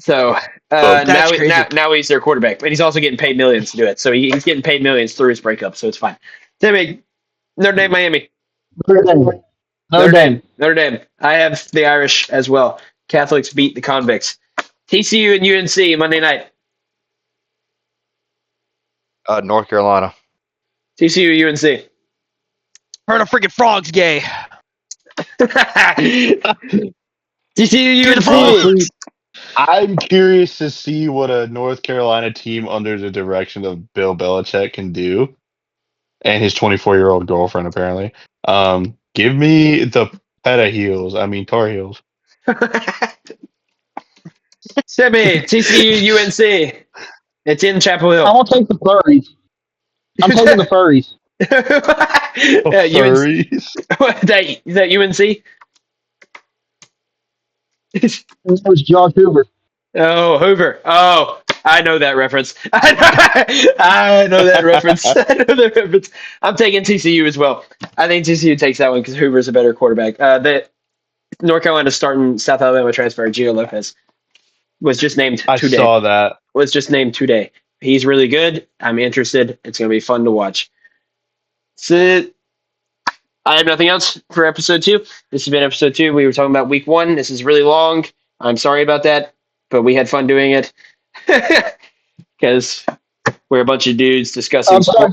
So now he's their quarterback, but he's also getting paid millions to do it. So he's getting paid millions through his breakup, so it's fine. Timmy, Notre Dame, Miami. Notre Dame. I have the Irish as well. Catholics beat the convicts. TCU and UNC Monday night. North Carolina. TCU, UNC. Heard a freaking frog's gay. TCU, UNC. I'm curious to see what a North Carolina team under the direction of Bill Belichick can do, and his 24-year-old girlfriend apparently. Give me the Tar Heels. Timmy, TCU, UNC. It's in Chapel Hill. I want to take the Furries. I'm taking the Furries. Furries? Is that UNC? It was Josh Hoover. Oh, Hoover. Oh, I know that reference. I know that reference. I'm taking TCU as well. I think TCU takes that one because Hoover's a better quarterback. The North Carolina starting South Alabama transfer, Gio Lopez, was just named today. I saw that. Was just named today. He's really good. I'm interested. It's going to be fun to watch. So, I have nothing else for episode 2. This has been episode 2. We were talking about week 1. This is really long. I'm sorry about that, but we had fun doing it because we're a bunch of dudes discussing. I'm sorry.